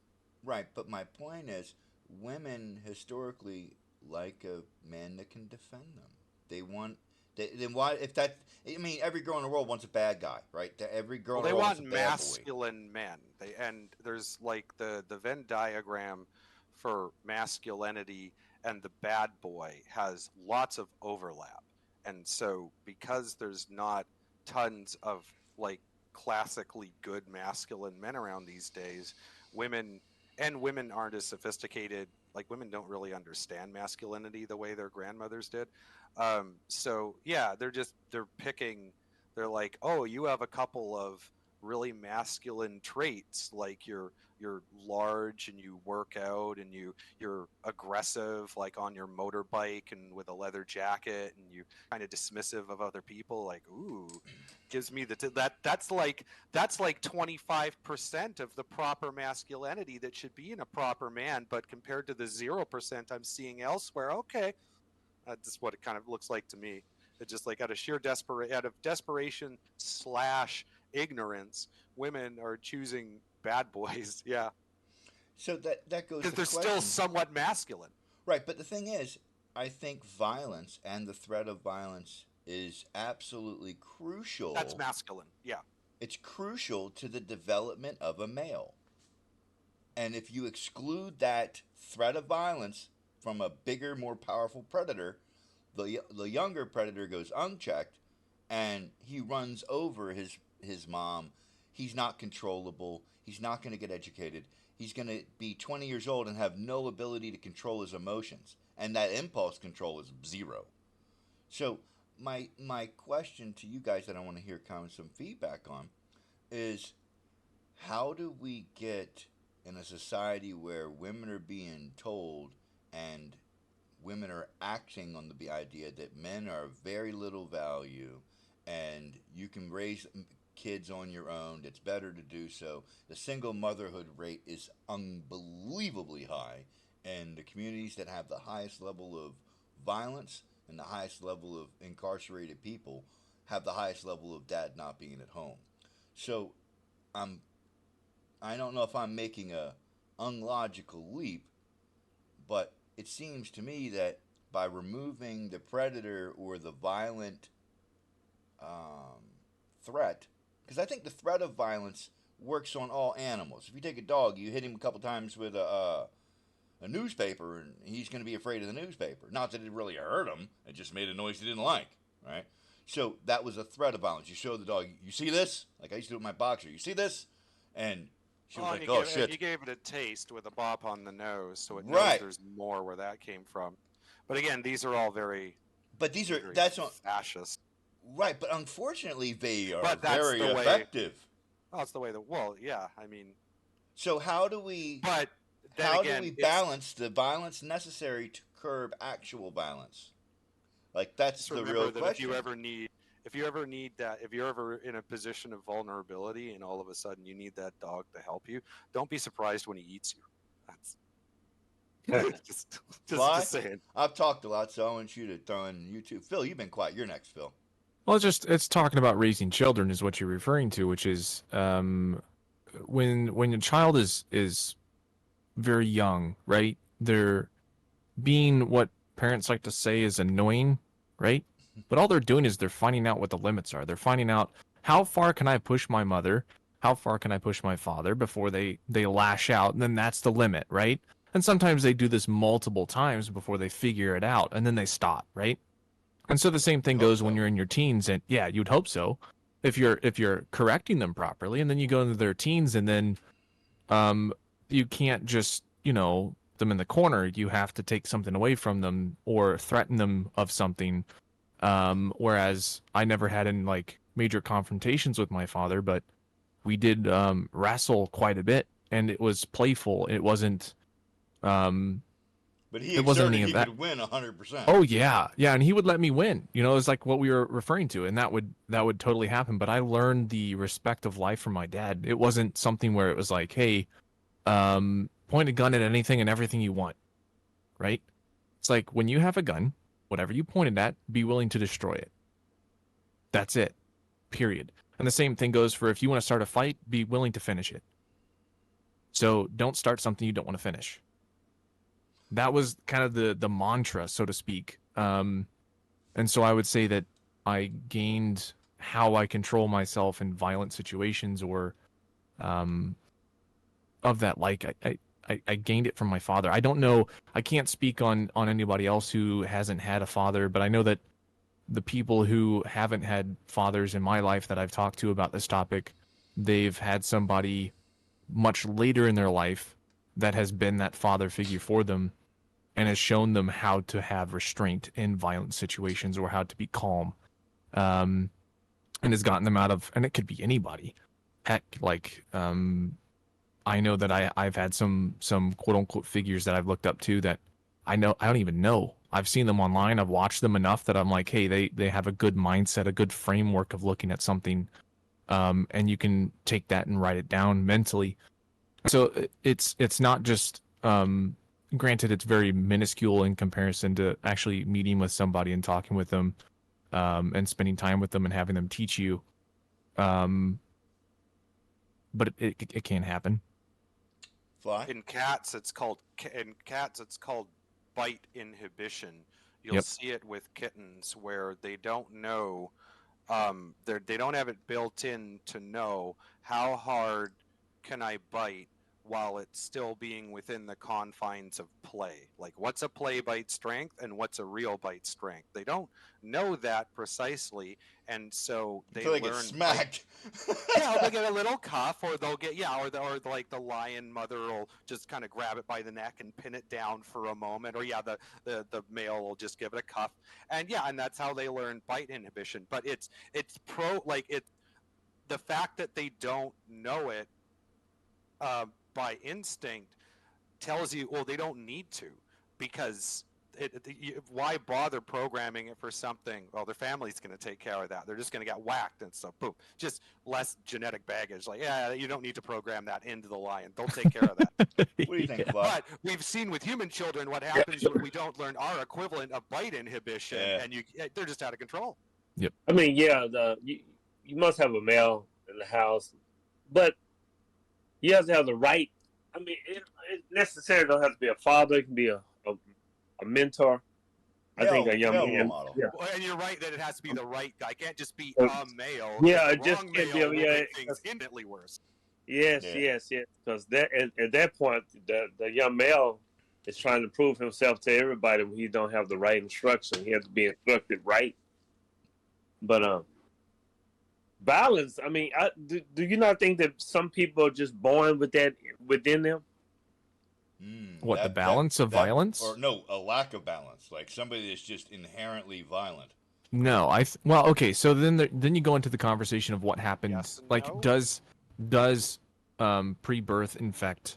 Right, but my point is, women historically like a man that can defend them. They want. Then why? If that, I mean, every girl in the world wants a bad guy, right? Every girl Well, in they the world wants want a bad boy. masculine men. And there's like the Venn diagram for masculinity and the bad boy has lots of overlap. And so because there's not tons of like classically good masculine men around these days, women aren't as sophisticated. Like women don't really understand masculinity the way their grandmothers did. So yeah, they're picking. They're like, oh, you have a couple of really masculine traits, like you're large and you work out and you're aggressive, like on your motorbike and with a leather jacket, and you kind of dismissive of other people. Like, ooh, gives me that's like 25% of the proper masculinity that should be in a proper man, but compared to the 0% I'm seeing elsewhere, okay, that's what it kind of looks like to me. It's just like out of desperation / ignorance, women are choosing bad boys. Yeah, So that goes because to they're the still question, somewhat masculine. right? But the thing is, I think violence and the threat of violence is absolutely crucial. That's masculine. Yeah. It's crucial to the development of a male. And if you exclude that threat of violence from a bigger, more powerful predator, the younger predator goes unchecked and he runs over his mom. He's not controllable. He's not going to get educated. He's going to be 20 years old and have no ability to control his emotions. And that impulse control is zero. So my question to you guys that I want to hear kind of some feedback on is, how do we get in a society where women are being told and women are acting on the idea that men are of very little value and you can raise kids on your own, it's better to do so. The single motherhood rate is unbelievably high, and the communities that have the highest level of violence and the highest level of incarcerated people have the highest level of dad not being at home. So I'm I don't know if I'm making a unlogical leap, but it seems to me that by removing the predator or the violent threat, because I think the threat of violence works on all animals. If you take a dog, you hit him a couple times with a newspaper, and he's going to be afraid of the newspaper. Not that it really hurt him; it just made a noise he didn't like, right? So that was a threat of violence. You show the dog, you see this? Like I used to do with my boxer. You see this? And she was like, "Oh shit!" You gave it a taste with a bop on the nose, so it knows Right. there's more where that came from. But again, these are all very, But these are very that's not fascist. right. But unfortunately, they are But that's very the way- effective. Oh, it's the way that. Well, yeah. I mean, So how do we but then how again, do we it's- balance the violence necessary to curb actual violence? Like that's just the remember real that question. if you ever need that, if you're ever in a position of vulnerability and all of a sudden you need that dog to help you, don't be surprised when he eats you. That's Why? just saying. I've talked a lot, so I want you to throw in YouTube. Phil, you've been quiet. You're next, Phil. Well, it's talking about raising children is what you're referring to, which is when a child is very young, right? They're being what parents like to say is annoying, right? But all they're doing is they're finding out what the limits are. They're finding out how far can I push my mother, how far can I push my father before they lash out, and then that's the limit, right? And sometimes they do this multiple times before they figure it out, and then they stop, right? And so the same thing Hope goes when so. you're in your teens, and yeah, you'd hope so, if you're correcting them properly, and then you go into their teens, and then you can't just them in the corner. You have to take something away from them or threaten them of something. Whereas I never had any like major confrontations with my father, but we did wrestle quite a bit, and it was playful. It wasn't But he it wasn't exerted any of he that. could win 100%. Oh yeah, and he would let me win. You know, it was like what we were referring to, and that would totally happen. But I learned the respect of life from my dad. It wasn't something where it was like, hey, point a gun at anything and everything you want, right? It's like when you have a gun, whatever you pointed at, be willing to destroy it. That's it. Period. And the same thing goes for if you want to start a fight, be willing to finish it. So don't start something you don't want to finish. That was kind of the mantra, so to speak. And so I would say that I gained how I control myself in violent situations or of that like I gained it from my father. I don't know, I can't speak on anybody else who hasn't had a father, but I know that the people who haven't had fathers in my life that I've talked to about this topic, they've had somebody much later in their life that has been that father figure for them and has shown them how to have restraint in violent situations or how to be calm, and has gotten them out of, and it could be anybody. Heck, like I know that I've had some quote unquote figures that I've looked up to that I don't even know. I've seen them online. I've watched them enough that I'm like, hey, they have a good mindset, a good framework of looking at something, and you can take that and write it down mentally. So it's not just granted it's very minuscule in comparison to actually meeting with somebody and talking with them, and spending time with them and having them teach you. But it can happen. Fly? In cats, it's called bite inhibition. You'll Yep. see it with kittens where they don't know, they don't have it built in to know how hard can I bite while it's still being within the confines of play. Like, what's a play bite strength and what's a real bite strength? They don't know that precisely, and so they Until they get learn smacked. yeah, they'll get a little cuff, or they'll get or like the lion mother will just kind of grab it by the neck and pin it down for a moment, or the male will just give it a cuff, and that's how they learn bite inhibition. But it's the fact that they don't know it by instinct tells you, well, they don't need to, because why bother programming it for something? Well, their family's going to take care of that. They're just going to get whacked, and so boom, just less genetic baggage. Like, yeah, you don't need to program that into the lion. They'll take care of that. What do you think, Fly? But we've seen with human children what happens when we don't learn our equivalent of bite inhibition, and they're just out of control. I mean, yeah, you must have a male in the house, but you have to have the right. I mean, it necessarily don't have to be a father. It can be a mentor. I think a young man. Model. Yeah. Well, and you're right that it has to be the right guy. It can't just be Uh, a male. yeah, The it just wrong can't male be. will Yeah, make things infinitely worse. yes. Because at that point, the young male is trying to prove himself to everybody when he don't have the right instruction. He has to be instructed right. But violence. I mean, do you not think that some people are just born with that within them? What, the balance of violence? Or no, a lack of balance. Like somebody that's just inherently violent. No, well, okay. So then you go into the conversation of what happens. Yes and Like, no. does pre-birth affect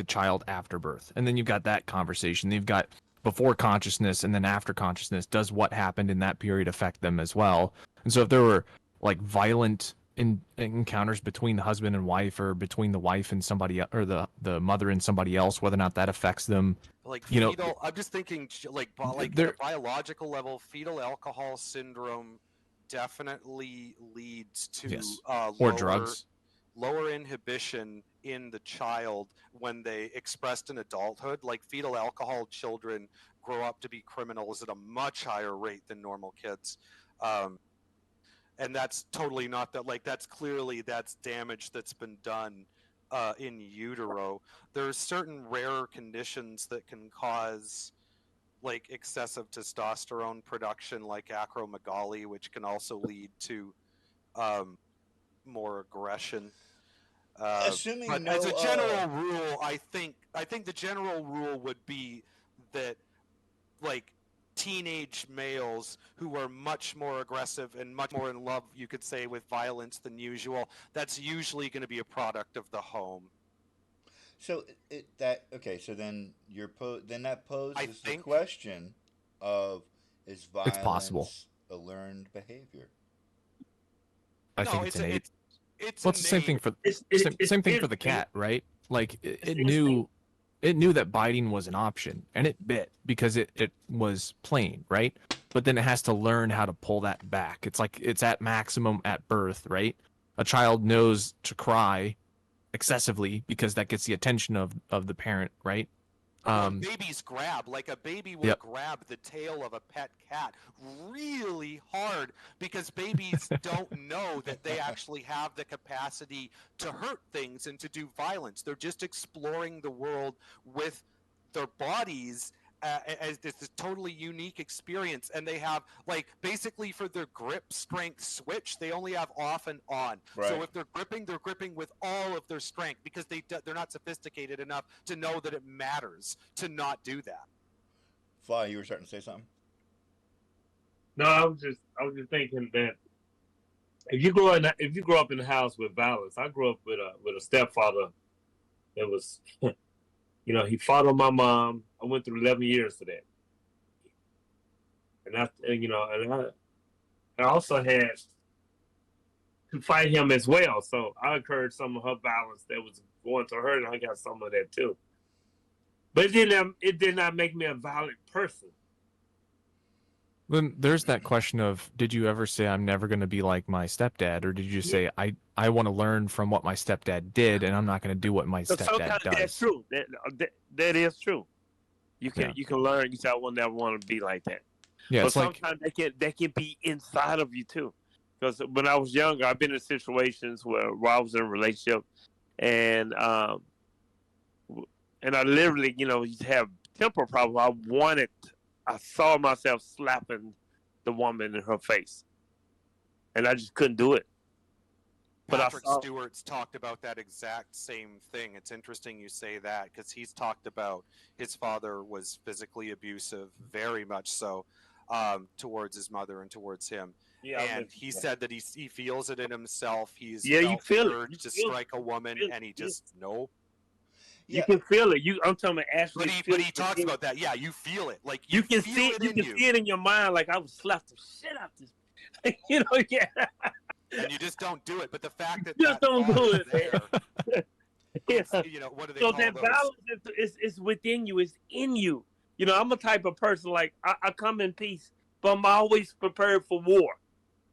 a child after birth? And then you've got that conversation. You've got before consciousness and then after consciousness. Does what happened in that period affect them as well? And so if there were like violent encounters between the husband and wife, or between the wife and somebody, or the mother and somebody else, whether or not that affects them. Like You know, fetal, I'm just thinking like at a biological level, fetal alcohol syndrome definitely leads to Yes. Or lower, drugs. lower inhibition in the child when they expressed in adulthood. Like fetal alcohol children grow up to be criminals at a much higher rate than normal kids. And that's totally not that, like, that's damage that's been done in utero. There's certain rare conditions that can cause like excessive testosterone production, like acromegaly, which can also lead to more aggression. Assuming but no, as a general rule, I think the general rule would be that like teenage males who are much more aggressive and much more in love, you could say, with violence than usual, that's usually going to be a product of the home. So okay. So then then that I poses the think. question of, is It's possible. violence a learned behavior? I No, think it's innate. it's Well, it's the same innate. thing for It's same thing for the cat, right? Like it knew that biting was an option, and it bit because it was plain, right? But then it has to learn how to pull that back. It's like it's at maximum at birth, right? A child knows to cry excessively because that gets the attention of the parent, right? Or babies grab, like a baby will Yep. grab the tail of a pet cat really hard because babies don't know that they actually have the capacity to hurt things and to do violence. They're just exploring the world with their bodies as this totally unique experience, and they have, like, basically for their grip strength switch, they only have off and on. Right. So if they're gripping with all of their strength because they're not sophisticated enough to know that it matters to not do that. Fly, you were starting to say something. No, I was just thinking that if you grow up in a house with violence, I grew up with a stepfather that was, he fought on my mom. I went through 11 years of that, and I also had to fight him as well. So I encouraged some of her violence that was going to her, and I got some of that too. But it did not make me a violent person. Then there's that question of, did you ever say I'm never going to be like my stepdad, or did you say I want to learn from what my stepdad did, and I'm not going to do what my stepdad does? That's true. That is true. You can learn. You say, I will never want to be like that. Yeah, but it's like sometimes they can be inside of you too. Because when I was younger, I've been in situations where I was in a relationship, and I literally, used to have temper problems. I saw myself slapping the woman in her face, and I just couldn't do it. Patrick Stewart's talked about that exact same thing. It's interesting you say that because he's talked about his father was physically abusive, very much so, towards his mother and towards him. Yeah, and he said that he feels it in himself. He's felt the urge to strike a woman, and he just nope. You can feel it. I'm talking about actually. But he talks about that. Yeah, you feel it. Like you can see it. You can see it in your mind. Like I would slap the shit out this. Yeah. And you just don't do it. But the fact that just don't do it. There, yeah. What do they call that those? Balance is within you. It's in you. I'm a type of person like I come in peace, but I'm always prepared for war.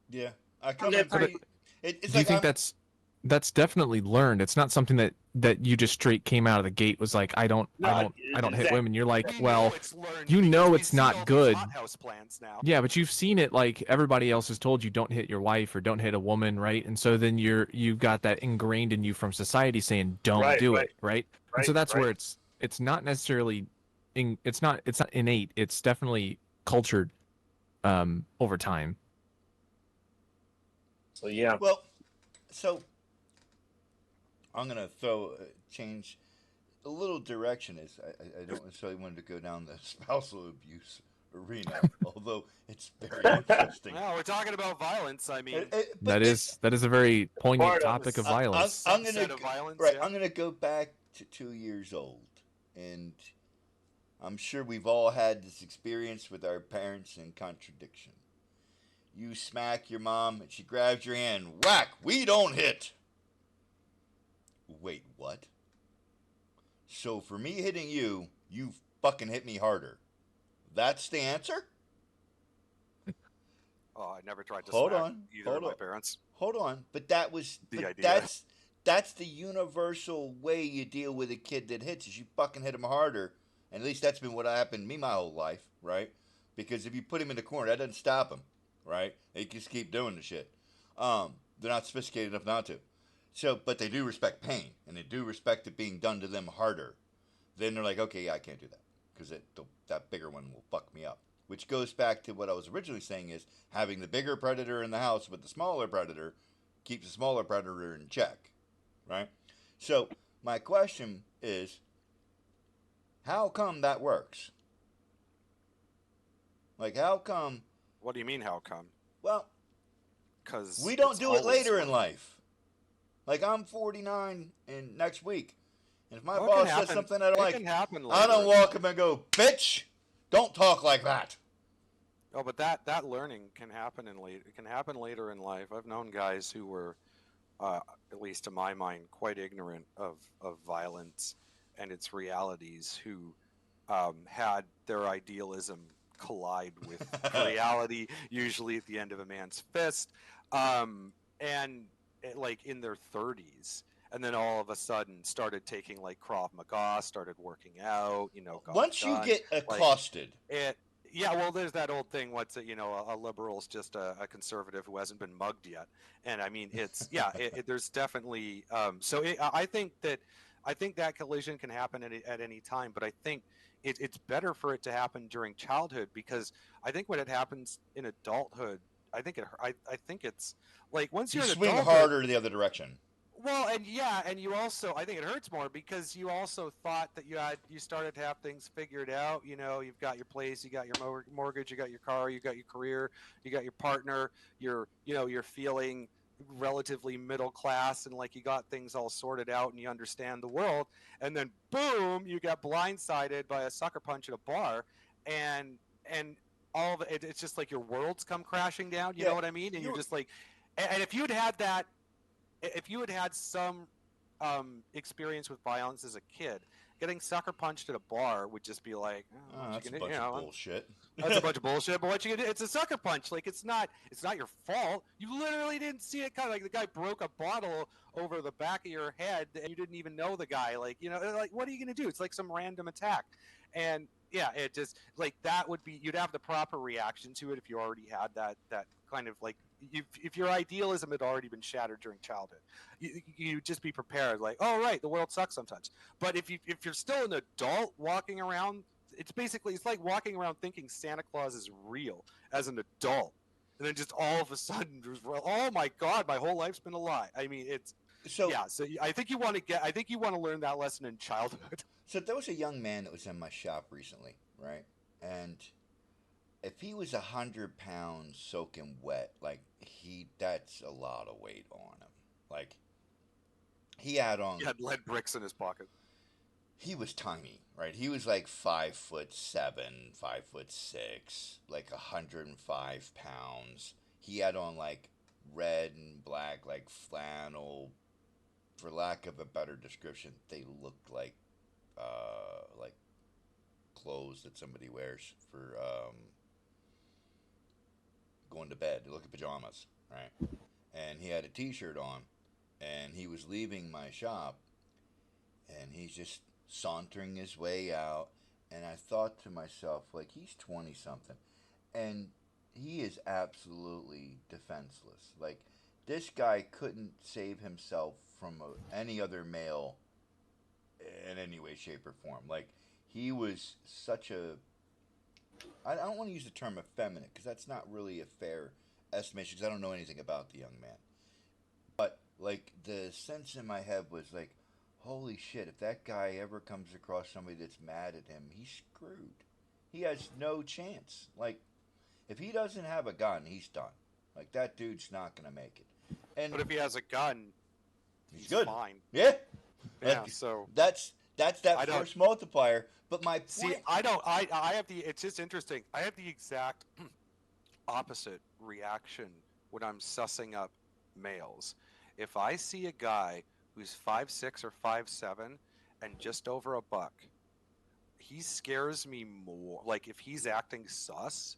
Yeah, I come in peace. Do you think that's definitely learned? It's not something that you just straight came out of the gate was like, I don't hit women. You're like, well, it's not good. Yeah, but you've seen it. Like everybody else has told you, don't hit your wife or don't hit a woman, right? And so then you've got that ingrained in you from society saying don't do it, right? And so that's where it's not necessarily it's not innate. It's definitely cultured over time. So yeah. Well, so I'm gonna change a little direction. I don't necessarily want to go down the spousal abuse arena, although it's very interesting. No, we're talking about violence. I mean, that is a very poignant topic of violence. I'm gonna go back to 2 years old, and I'm sure we've all had this experience with our parents in contradiction. You smack your mom, and she grabs your hand. Whack! We don't hit. Wait, what? So for me hitting you, you fucking hit me harder. That's the answer? Oh, I never tried to smack either of my parents. Hold on, but that was the idea. That's the universal way you deal with a kid that hits. Is you fucking hit him harder, and at least that's been what happened to me my whole life, right? Because if you put him in the corner, that doesn't stop him, right? They just keep doing the shit. They're not sophisticated enough not to. So, but they do respect pain, and they do respect it being done to them harder. Then they're like, okay, yeah, I can't do that because that bigger one will fuck me up. Which goes back to what I was originally saying is having the bigger predator in the house with the smaller predator keeps the smaller predator in check, right? So my question is, how come that works? Like, how come? What do you mean? How come? Well, Because we don't do it later in life. Like, I'm 49 in next week. And if my Oh, it can boss says happen. something I don't It like, can happen I later don't in walk life. up and go, bitch, don't talk like that. Oh, but that learning can happen in late. It can happen later in life. I've known guys who were, at least to my mind, quite ignorant of violence and its realities, who had their idealism collide with reality, usually at the end of a man's fist, and like in their 30s, and then all of a sudden started taking like Krav Maga, started working out, got a Once you gun, get like accosted, it. Yeah, well, there's that old thing. What's it? A liberal's just a conservative who hasn't been mugged yet. And I mean, it's yeah. There's definitely. I think that collision can happen at any time. But I think it's better for it to happen during childhood, because I think when it happens in adulthood, I think it's like once you you're in swing adulthood. harder the other direction. Well, and yeah, and you also, I think it hurts more because you also thought that you started to have things figured out. You've got your place, you got your mortgage, you got your car, you got your career, you got your partner, you're feeling relatively middle class, and like you got things all sorted out and you understand the world. And then boom, you got blindsided by a sucker punch at a bar, and all of it, it's just like your world's come crashing down. You Yeah, know what I mean? And you're just like, and if you had had some experience with violence as a kid, getting sucker punched at a bar would just be like, oh, what that's you a gonna, bunch of bullshit. that's a bunch of bullshit. But what you gonna do? It's a sucker punch. Like it's not your fault. You literally didn't see it. Kind of like the guy broke a bottle over the back of your head, and you didn't even know the guy. Like like what are you gonna do? It's like some random attack, and yeah, it just like that would be, you'd have the proper reaction to it if you already had that kind of like, if your idealism had already been shattered during childhood, you just be prepared, like, oh right, the world sucks sometimes. But if you're still an adult walking around, it's like walking around thinking Santa Claus is real as an adult, and then just all of a sudden, oh my god, my whole life's been a lie. I mean, it's So, yeah. So I think you want to learn that lesson in childhood. so there was a young man that was in my shop recently, right? And if he was 100 pounds soaking wet, like that's a lot of weight on him. Like he had on, He had lead bricks in his pocket. he was tiny, right? He was like 5'7", 5'6", like 105 pounds. He had on like red and black, like flannel. For lack of a better description, they looked like clothes that somebody wears for going to bed. They look like pajamas, right? And he had a T-shirt on, and he was leaving my shop, and he's just sauntering his way out. And I thought to myself, like, he's 20 something, and he is absolutely defenseless. Like, this guy couldn't save himself from any other male in any way, shape, or form. Like, he was such a. I don't want to use the term effeminate because that's not really a fair estimation because I don't know anything about the young man. But, like, the sense in my head was like, holy shit, if that guy ever comes across somebody that's mad at him, he's screwed. He has no chance. Like, if he doesn't have a gun, he's done. Like, that dude's not going to make it. And But if he has a gun, he's he's good. fine. Yeah. Yeah. Like, So that's that I don't force multiplier. But my point. see. I don't. I have the. It's just interesting. I have the exact opposite reaction when I'm sussing up males. If I see a guy who's 5'6" or 5'7" and just over a buck, he scares me more. Like if he's acting sus,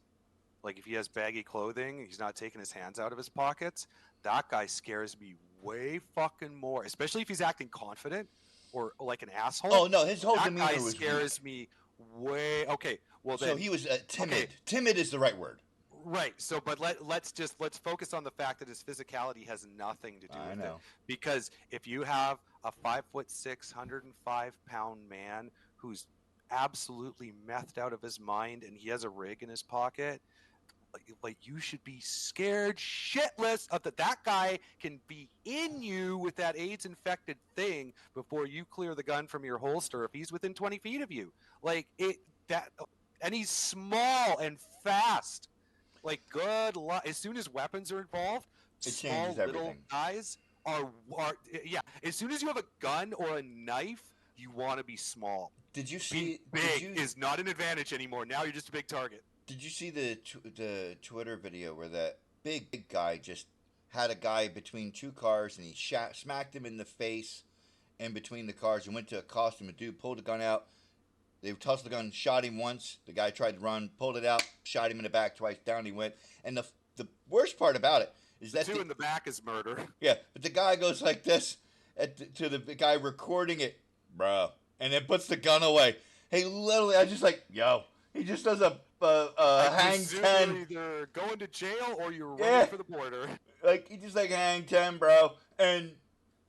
like if he has baggy clothing, he's not taking his hands out of his pockets, that guy scares me way fucking more. Especially if he's acting confident or like an asshole. Oh no, his whole That guy demeanor was scares weak. me way. Okay, well then. So he was timid. Okay. Timid is the right word. Right. So, but let's focus on the fact that his physicality has nothing to do I with know. it. Because if you have a 5'6", 105-pound man who's absolutely methed out of his mind and he has a rig in his pocket, like you should be scared shitless of that guy can be in you with that AIDS infected thing before you clear the gun from your holster if he's within 20 feet of you. Like it that and he's small and fast. Like good luck. As soon as weapons are involved, It small changes little everything. guys are yeah. As soon as you have a gun or a knife, you want to be small. Did you Being see? big is not an advantage anymore. Now you're just a big target. Did you see the Twitter video where that big guy just had a guy between two cars and he smacked him in the face in between the cars and went to accost him. A dude pulled the gun out. They tossed the gun, shot him once. The guy tried to run, pulled it out, shot him in the back twice. Down he went. And the worst part about it is that Two in the back is murder. yeah, but the guy goes like this to the guy recording it, bro, and then puts the gun away. Hey, literally, I just like, yo, he just does a hang presume 10. You're either going to jail or you're Yeah. running for the border. Like, he just like hang 10, bro. And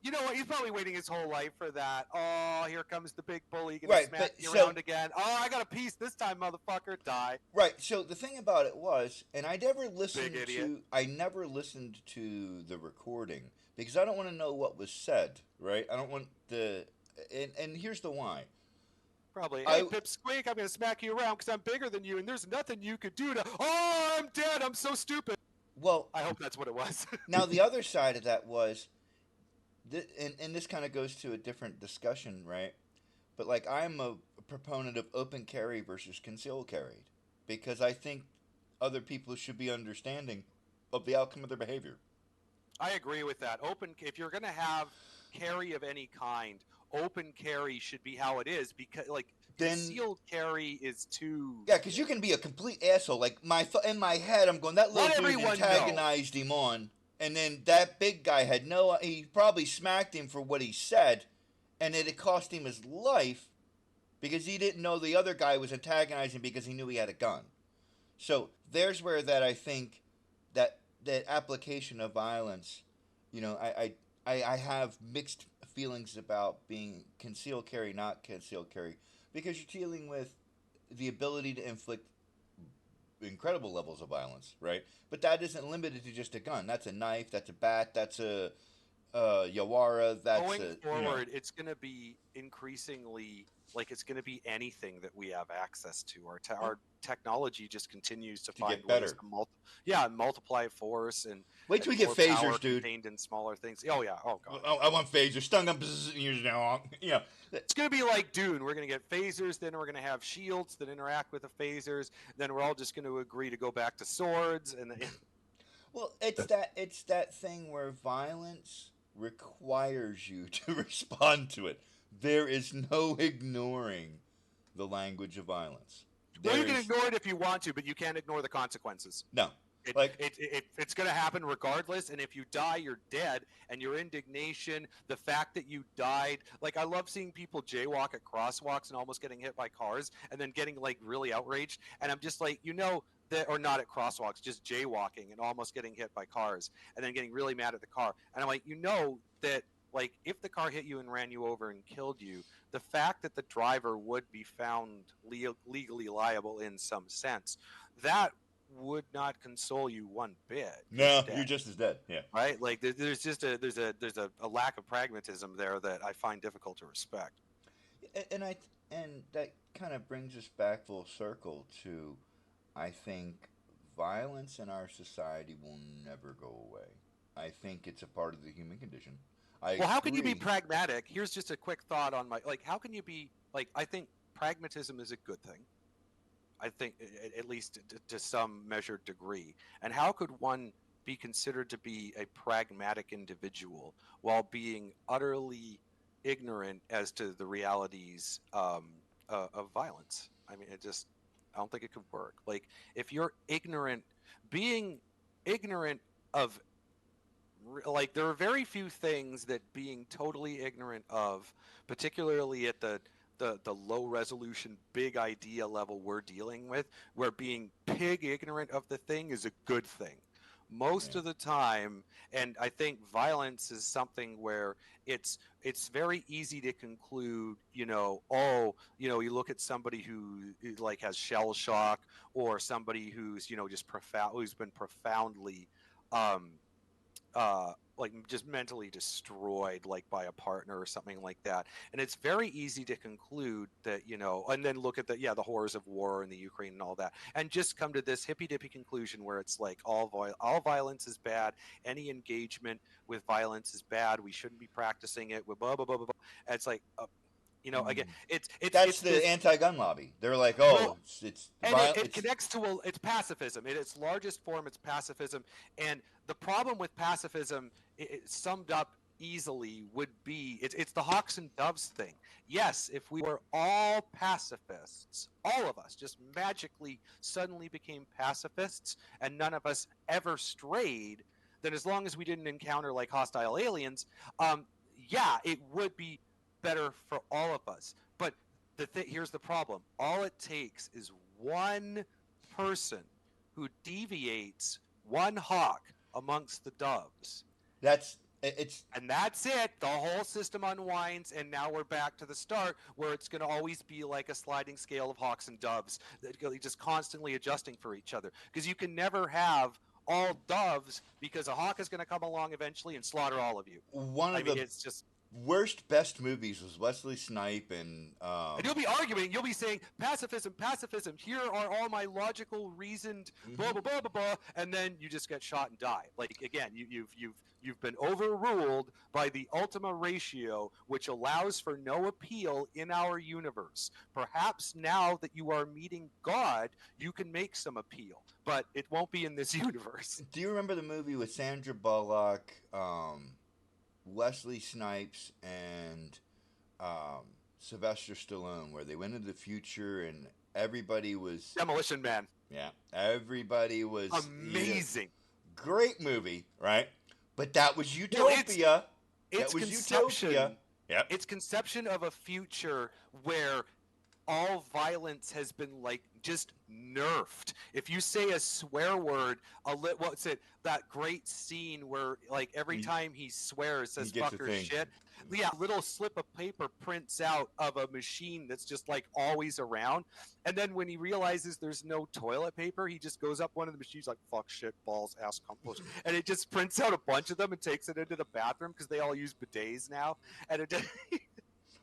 You know what? He's probably waiting his whole life for that. Oh, here comes the big bully gonna Right, smack but you so- around again. Oh, I got a piece this time, motherfucker. Die. right, so the thing about it was, and I never listened Big idiot. I never listened to the recording because I don't want to know what was said, right? I don't want the, and here's the why. Probably. I- Hey, Pipsqueak, I'm gonna smack you around because I'm bigger than you, and there's nothing you could do to. Oh, I'm dead. I'm so stupid. Well, I hope that's what it was. now the other side of that was, and this kind of goes to a different discussion, right? But like, I'm a proponent of open carry versus concealed carry because I think other people should be understanding of the outcome of their behavior. I agree with that. If you're gonna have carry of any kind, open carry should be how it is because like Then- concealed carry is too. Yeah, because you can be a complete asshole. Like in my head, I'm going, that little Let dude everyone antagonized him on, and then that big guy had no. He probably smacked him for what he said, and it cost him his life because he didn't know the other guy was antagonizing because he knew he had a gun. So there's where that I think that application of violence, you know, I have mixed feelings about being concealed carry, not concealed carry, because you're dealing with the ability to inflict incredible levels of violence, right? But that isn't limited to just a gun. That's a knife. That's a bat. That's a Yawara. That's Going forward, it's going to be increasingly like it's going to be anything that we have access to. Our technology just continues to find get better. ways to multiply force and Wait till we get more power phasers, dude. contained in smaller things. Oh yeah, oh god. I want phasers. Stung up. You know. It's going to be like Dune. We're going to get phasers, then we're going to have shields that interact with the phasers. Then we're all just going to agree to go back to swords and. Well, it's that thing where violence requires you to respond to it. There is no ignoring the language of violence. Well, you There can is- ignore it if you want to, but you can't ignore the consequences. No. It's going to happen regardless, and if you die, you're dead. And your indignation, the fact that you died, like I love seeing people jaywalk at crosswalks and almost getting hit by cars, and then getting like really outraged. And I'm just like, or not at crosswalks, just jaywalking and almost getting hit by cars, and then getting really mad at the car. And I'm like, that like if the car hit you and ran you over and killed you, the fact that the driver would be found legally liable in some sense, that would not console you one bit. No, you're just as dead. Yeah. Right? Like there's just a lack of pragmatism there that I find difficult to respect. And that kind of brings us back full circle to, I think, violence in our society will never go away. I think it's a part of the human condition. How can you be agree. pragmatic? Here's just a quick thought on how can you be I think pragmatism is a good thing. I think at least to some measured degree. And how could one be considered to be a pragmatic individual while being utterly ignorant as to the realities of violence? I mean, I don't think it could work. Like if you're being ignorant of, like there are very few things that being totally ignorant of, particularly at the low resolution, big idea level we're dealing with, where being pig ignorant of the thing is a good thing. Most of the time, and I think violence is something where it's very easy to conclude, you look at somebody who like has shell shock, or somebody who's just who's been profoundly like just mentally destroyed, like by a partner or something like that. And it's very easy to conclude that, and then look at the horrors of war in the Ukraine and all that, and just come to this hippy dippy conclusion where it's like all violence is bad, any engagement with violence is bad, we shouldn't be practicing it with blah blah blah blah, blah. And it's like, again, That's it's the this. anti-gun lobby. They're like, Well, oh, it's and it, violent. it connects to it's pacifism. In its largest form, it's pacifism. And the problem with pacifism, summed up easily, would be it's the hawks and doves thing. Yes, if we were all pacifists, all of us just magically suddenly became pacifists, and none of us ever strayed, then as long as we didn't encounter like hostile aliens, yeah, it would be better for all of us. But here's the problem. All it takes is one person who deviates one hawk amongst the doves. And that's it. The whole system unwinds, and now we're back to the start, where it's going to always be like a sliding scale of hawks and doves, just constantly adjusting for each other. Because you can never have all doves, because a hawk is going to come along eventually and slaughter all of you. It's just worst best movies was Wesley Snipe and you'll be arguing, you'll be saying pacifism, here are all my logical reasoned blah blah blah blah blah, and then you just get shot and die. Like, again, you've been overruled by the ultima ratio, which allows for no appeal in our universe. Perhaps now that you are meeting God, you can make some appeal, but it won't be in this universe. Do you remember the movie with Sandra Bullock, Wesley Snipes, and Sylvester Stallone, where they went into the future and everybody was Demolition Man? Yeah, everybody was amazing. Great movie, right? But that was utopia. It's conception. Utopia. Yep. It's conception of a future where all violence has been like just nerfed. If you say a swear word, what's it? That great scene where like every time he swears, says fuck or shit. Yeah, a little slip of paper prints out of a machine that's just like always around. And then when he realizes there's no toilet paper, he just goes up one of the machines like fuck, shit, balls, ass, compost, and it just prints out a bunch of them and takes it into the bathroom because they all use bidets now. And it just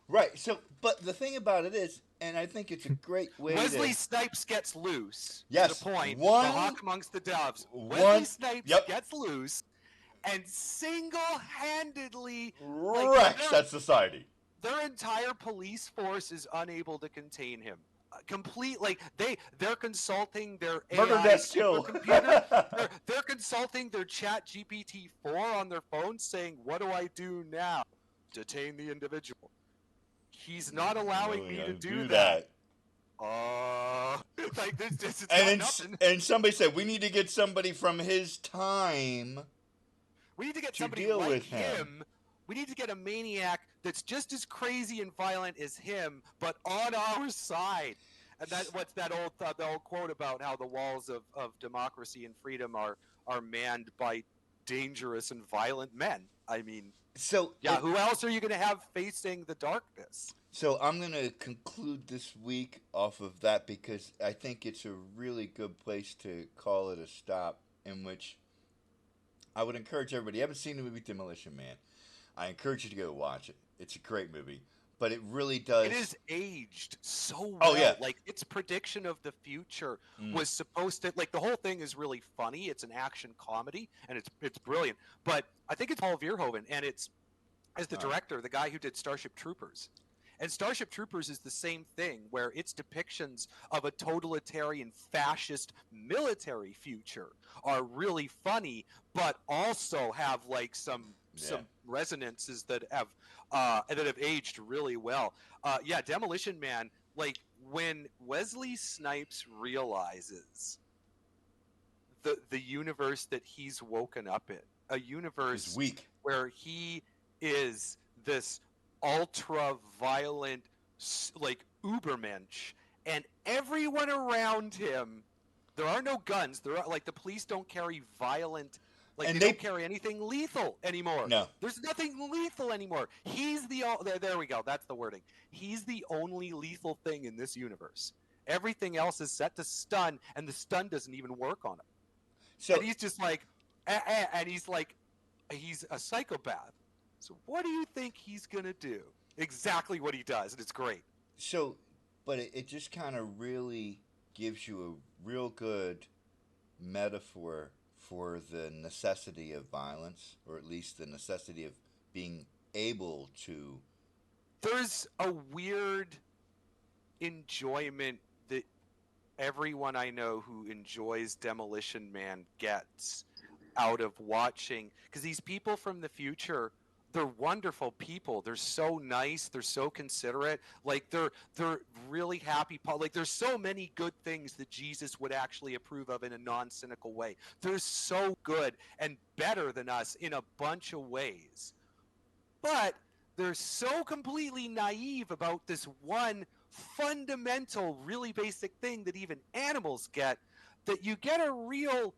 right. So, but the thing about it is, and I think it's a great way. Wesley Snipes gets loose. Yes. To the point. The hawk amongst the doves. Wesley Snipes gets loose and single-handedly wrecks that society. Their entire police force is unable to contain him. They're consulting their murder, AI death, kill computer. They're consulting their Chat GPT 4 on their phone, saying, "What do I do now? Detain the individual." He's not allowing me to do that. Like this and somebody said we need to get somebody from his time. We need to get somebody like him. We need to get a maniac that's just as crazy and violent as him, but on our side. And what's the old quote about how the walls of democracy and freedom are manned by dangerous and violent men. I mean, who else are you going to have facing the darkness? So I'm going to conclude this week off of that because I think it's a really good place to call it a stop, in which I would encourage everybody. You haven't seen the movie Demolition Man, I encourage you to go watch it. It's a great movie. But it really does. It is aged so well. Oh, yeah. Like, its prediction of the future was supposed to, like, the whole thing is really funny. It's an action comedy, and it's brilliant. But I think it's Paul Verhoeven, and it's, as the director, the guy who did Starship Troopers. And Starship Troopers is the same thing, where its depictions of a totalitarian fascist military future are really funny, but also have like some resonances that have aged really well. Demolition Man, like when Wesley Snipes realizes the universe that he's woken up in, a universe where he is this ultra violent, like ubermensch, and everyone around him, there are no guns. There are like the police don't carry violent, like they don't carry anything lethal anymore. No, there's nothing lethal anymore. He's the there we go. That's the wording. He's the only lethal thing in this universe. Everything else is set to stun, and the stun doesn't even work on him. So and he's just like, and he's like he's a psychopath. So what do you think he's gonna do? Exactly what he does, and it's great. So, but it just kind of really gives you a real good metaphor for the necessity of violence, or at least the necessity of being able to. There's a weird enjoyment that everyone I know who enjoys Demolition Man gets out of watching, because these people from the future, they're wonderful people. They're so nice, they're so considerate, like they're really happy. Like there's so many good things that Jesus would actually approve of in a non-cynical way. They're so good and better than us in a bunch of ways, but they're so completely naive about this one fundamental, really basic thing that even animals get, that you get a real,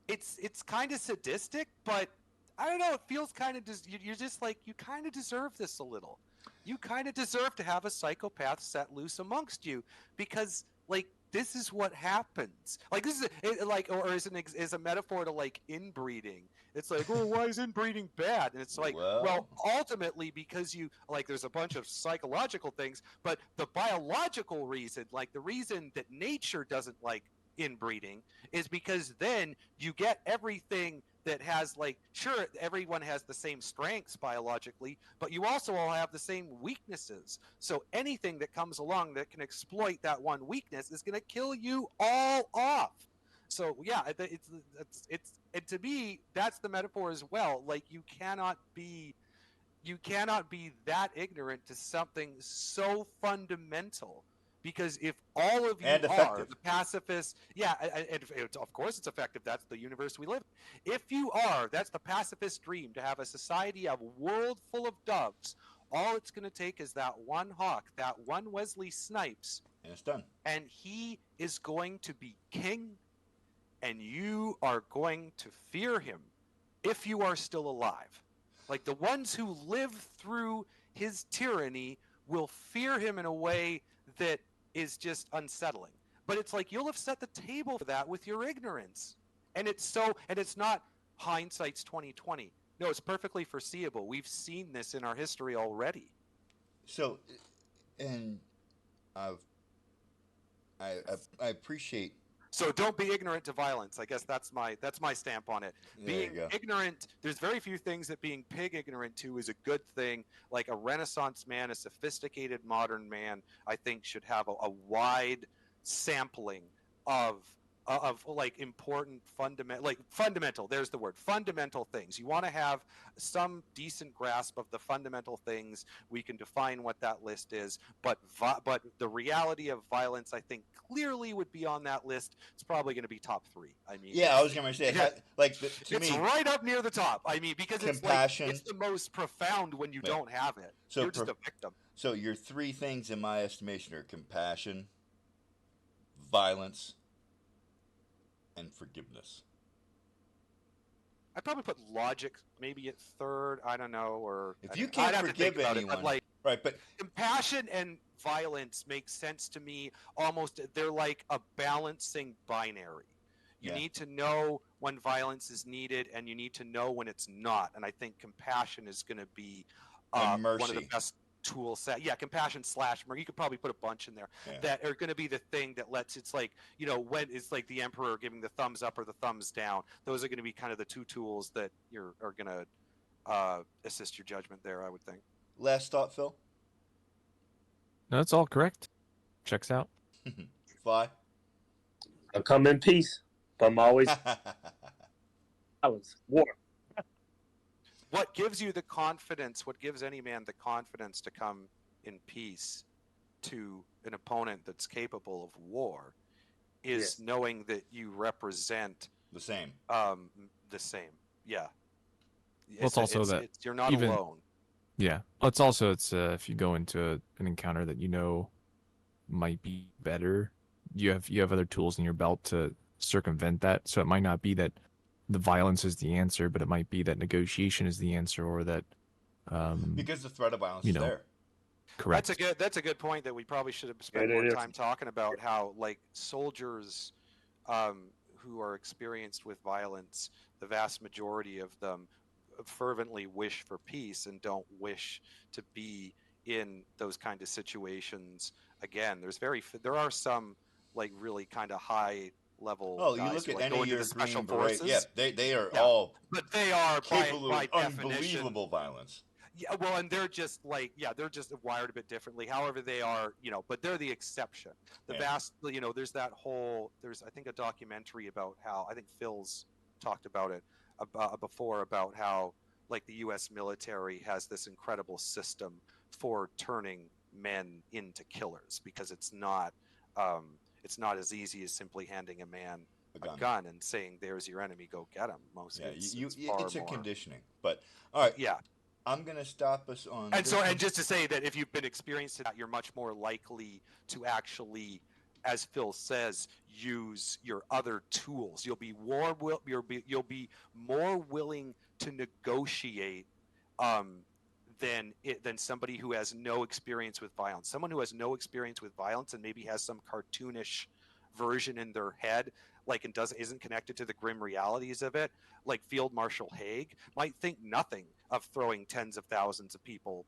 it's kind of sadistic, but I don't know, it feels kind of, you're just like, you kind of deserve this a little. You kind of deserve to have a psychopath set loose amongst you, because like this is what happens. Like this is like, or is a metaphor to like inbreeding. It's like, oh, why is inbreeding bad? And it's like, well, ultimately because you like, there's a bunch of psychological things, but the biological reason, like the reason that nature doesn't like inbreeding, is because then you get everything that has, like, sure, everyone has the same strengths biologically, but you also all have the same weaknesses. So anything that comes along that can exploit that one weakness is going to kill you all off. So yeah, it's and to me that's the metaphor as well. Like you cannot be that ignorant to something so fundamental, because if all of you And are effective. the pacifists, yeah, and of course it's effective. That's the universe we live in. If you are, that's the pacifist dream, to have a society, a world full of doves. All it's going to take is that one hawk, that one Wesley Snipes, And it's done. and he is going to be king, and you are going to fear him if you are still alive. Like the ones who live through his tyranny will fear him in a way that is just unsettling. But it's like you'll have set the table for that with your ignorance. And it's not hindsight's 2020. No, it's perfectly foreseeable. We've seen this in our history already. So, and I've, I appreciate. So don't be ignorant to violence. I guess that's my stamp on it. There you Being go. ignorant, there's very few things that being pig ignorant to is a good thing. Like a Renaissance man, a sophisticated modern man, I think should have a wide sampling of like important fundamental, there's the word, fundamental things. You want to have some decent grasp of the fundamental things. We can define what that list is, but the reality of violence, I think, clearly would be on that list. It's probably going to be top 3. I mean, Yeah, I was gonna say, to it's me, right up near the top. I mean, because compassion. it's the most profound when you don't have it. So you're just a victim. So your 3 things, in my estimation, are compassion, violence, and forgiveness. I'd probably put logic maybe at 3rd. I don't know, or if you can't forgive anyone, right? But compassion and violence make sense to me. Almost, they're like a balancing binary. You need to know when violence is needed, and you need to know when it's not. And I think compassion is going to be one of the best tool set. Yeah, compassion / mercy. You could probably put a bunch in there that are going to be the thing that lets, it's like, when it's like the emperor giving the thumbs up or the thumbs down. Those are going to be kind of the 2 tools that are going to assist your judgment there, I would think. Last thought, Phil? No, that's all correct. Checks out. Fly? I come in peace, but I'm always violence, war. What gives you the confidence, what gives any man the confidence to come in peace to an opponent that's capable of war is knowing that you represent the same. Yeah. Well, it's also that you're not alone. Yeah. Well, it's if you go into an encounter that might be better, you have other tools in your belt to circumvent that. So it might not be that the violence is the answer, but it might be that negotiation is the answer, or that because the threat of violence is there. Correct. That's a good point that we probably should have spent more time talking about. How, like, soldiers who are experienced with violence, the vast majority of them fervently wish for peace and don't wish to be in those kind of situations again. There are some like really kind of high level Oh, you guys look who at like any go of into your the special Green Beret. Yeah, forces. they are Yeah, all but they are capable of by definition. unbelievable violence. Yeah, well, and they're just like, yeah, they're just wired a bit differently. However, they are, but they're the exception. The Yeah. vast, there's that whole, I think, a documentary about how, I think Phil's talked about it before, about how, like, the U.S. military has this incredible system for turning men into killers because it's not as easy as simply handing a man a gun and saying, "There's your enemy, go get him." Yeah, It's far it's a more conditioning. But all right, yeah. I'm gonna stop us on And this so, one. and just to say that if you've been experienced to that, you're much more likely to actually, as Phil says, use your other tools. You'll be more willing to negotiate than somebody who has no experience with violence. Someone who has no experience with violence and maybe has some cartoonish version in their head, like, and isn't connected to the grim realities of it, like Field Marshal Haig might think nothing of throwing tens of thousands of people,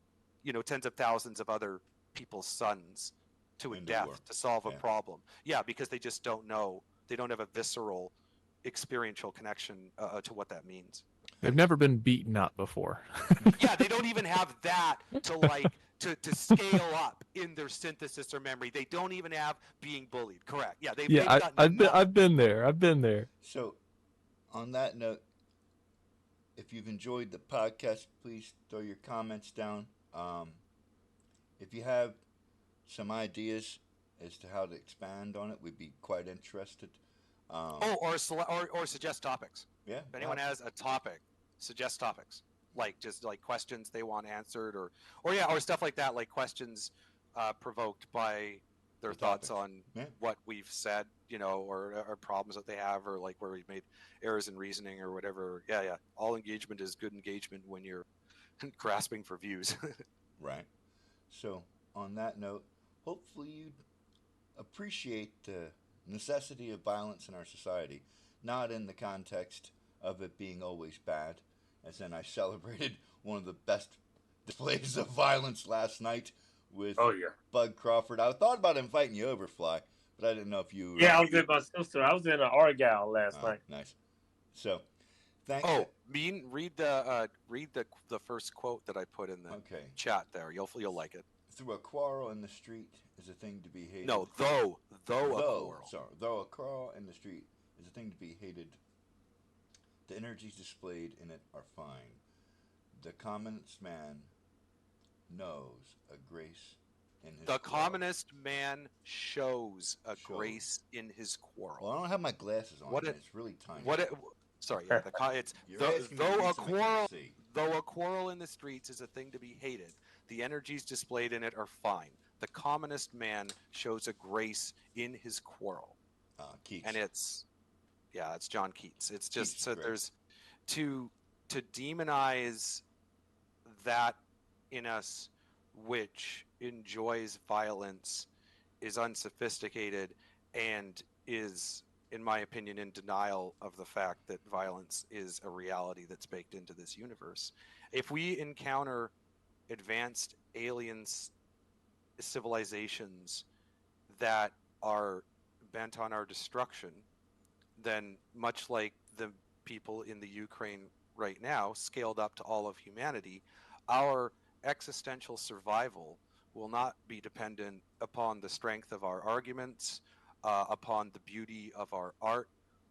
tens of thousands of other people's sons to a Into war. death to solve a Yeah. problem. Yeah, because they just don't know. They don't have a visceral, experiential connection to what that means. They've never been beaten up before. Yeah, they don't even have that to like to scale up in their synthesis or memory. They don't even have being bullied. Correct. Yeah, they've got nothing. I've been there. I've been there. So, on that note, if you've enjoyed the podcast, please throw your comments down. If you have some ideas as to how to expand on it, we'd be quite interested. Or suggest topics. Yeah. If anyone has a topic, suggest topics. Like just like questions they want answered, or stuff like that, like questions provoked by their thoughts on what we've said, or problems that they have, or like where we've made errors in reasoning or whatever. Yeah. All engagement is good engagement when you're grasping for views. Right. So, on that note, hopefully you appreciate the necessity of violence in our society, not in the context of it being always bad, as in I celebrated one of the best displays of violence last night with Bud Crawford. I thought about inviting you over, Fly, but I didn't know if you were... Yeah, I was with my sister. I was in an Argyle last night. Nice. So, thanks. Read the first quote that I put in the chat there. You'll like it. Through a quarrel in the street is a thing to be hated. No, though a quarrel. Sorry, though a quarrel in the street is a thing to be hated, the energies displayed in it are fine. The commonest man knows a grace in his The quarrel. commonest man shows a grace in his quarrel. Well, I don't have my glasses on. It's really tiny. It's though a quarrel in the streets is a thing to be hated, the energies displayed in it are fine. The commonest man shows a grace in his quarrel. Keats. And it's John Keats. It's just Keats, so great. there's to demonize that in us which enjoys violence is unsophisticated and is, in my opinion, in denial of the fact that violence is a reality that's baked into this universe. If we encounter advanced alien civilizations that are bent on our destruction, then much like the people in the Ukraine right now, scaled up to all of humanity, our existential survival will not be dependent upon the strength of our arguments, upon the beauty of our art,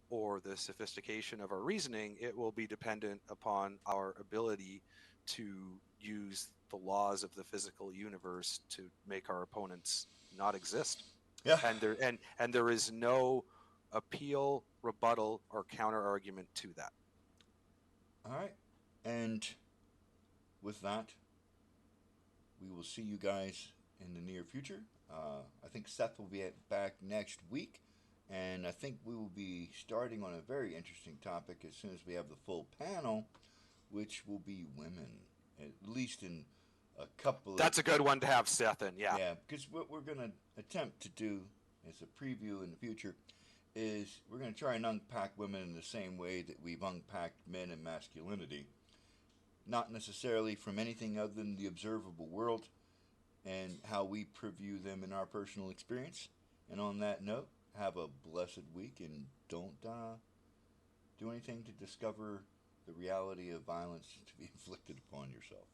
or the sophistication of our reasoning. It will be dependent upon our ability to use the laws of the physical universe to make our opponents not exist. Yeah. And there is no appeal, rebuttal, or counter argument to that. All right. And with that, we will see you guys in the near future. I think Seth will be back next week, and I think we will be starting on a very interesting topic as soon as we have the full panel, which will be women, at least in a couple of... That's a good one to have Seth in, yeah. Yeah, because what we're going to attempt to do as a preview in the future is we're going to try and unpack women in the same way that we've unpacked men and masculinity. not necessarily from anything other than the observable world and how we preview them in our personal experience. And on that note, have a blessed week and don't do anything to discover the reality of violence to be inflicted upon yourself.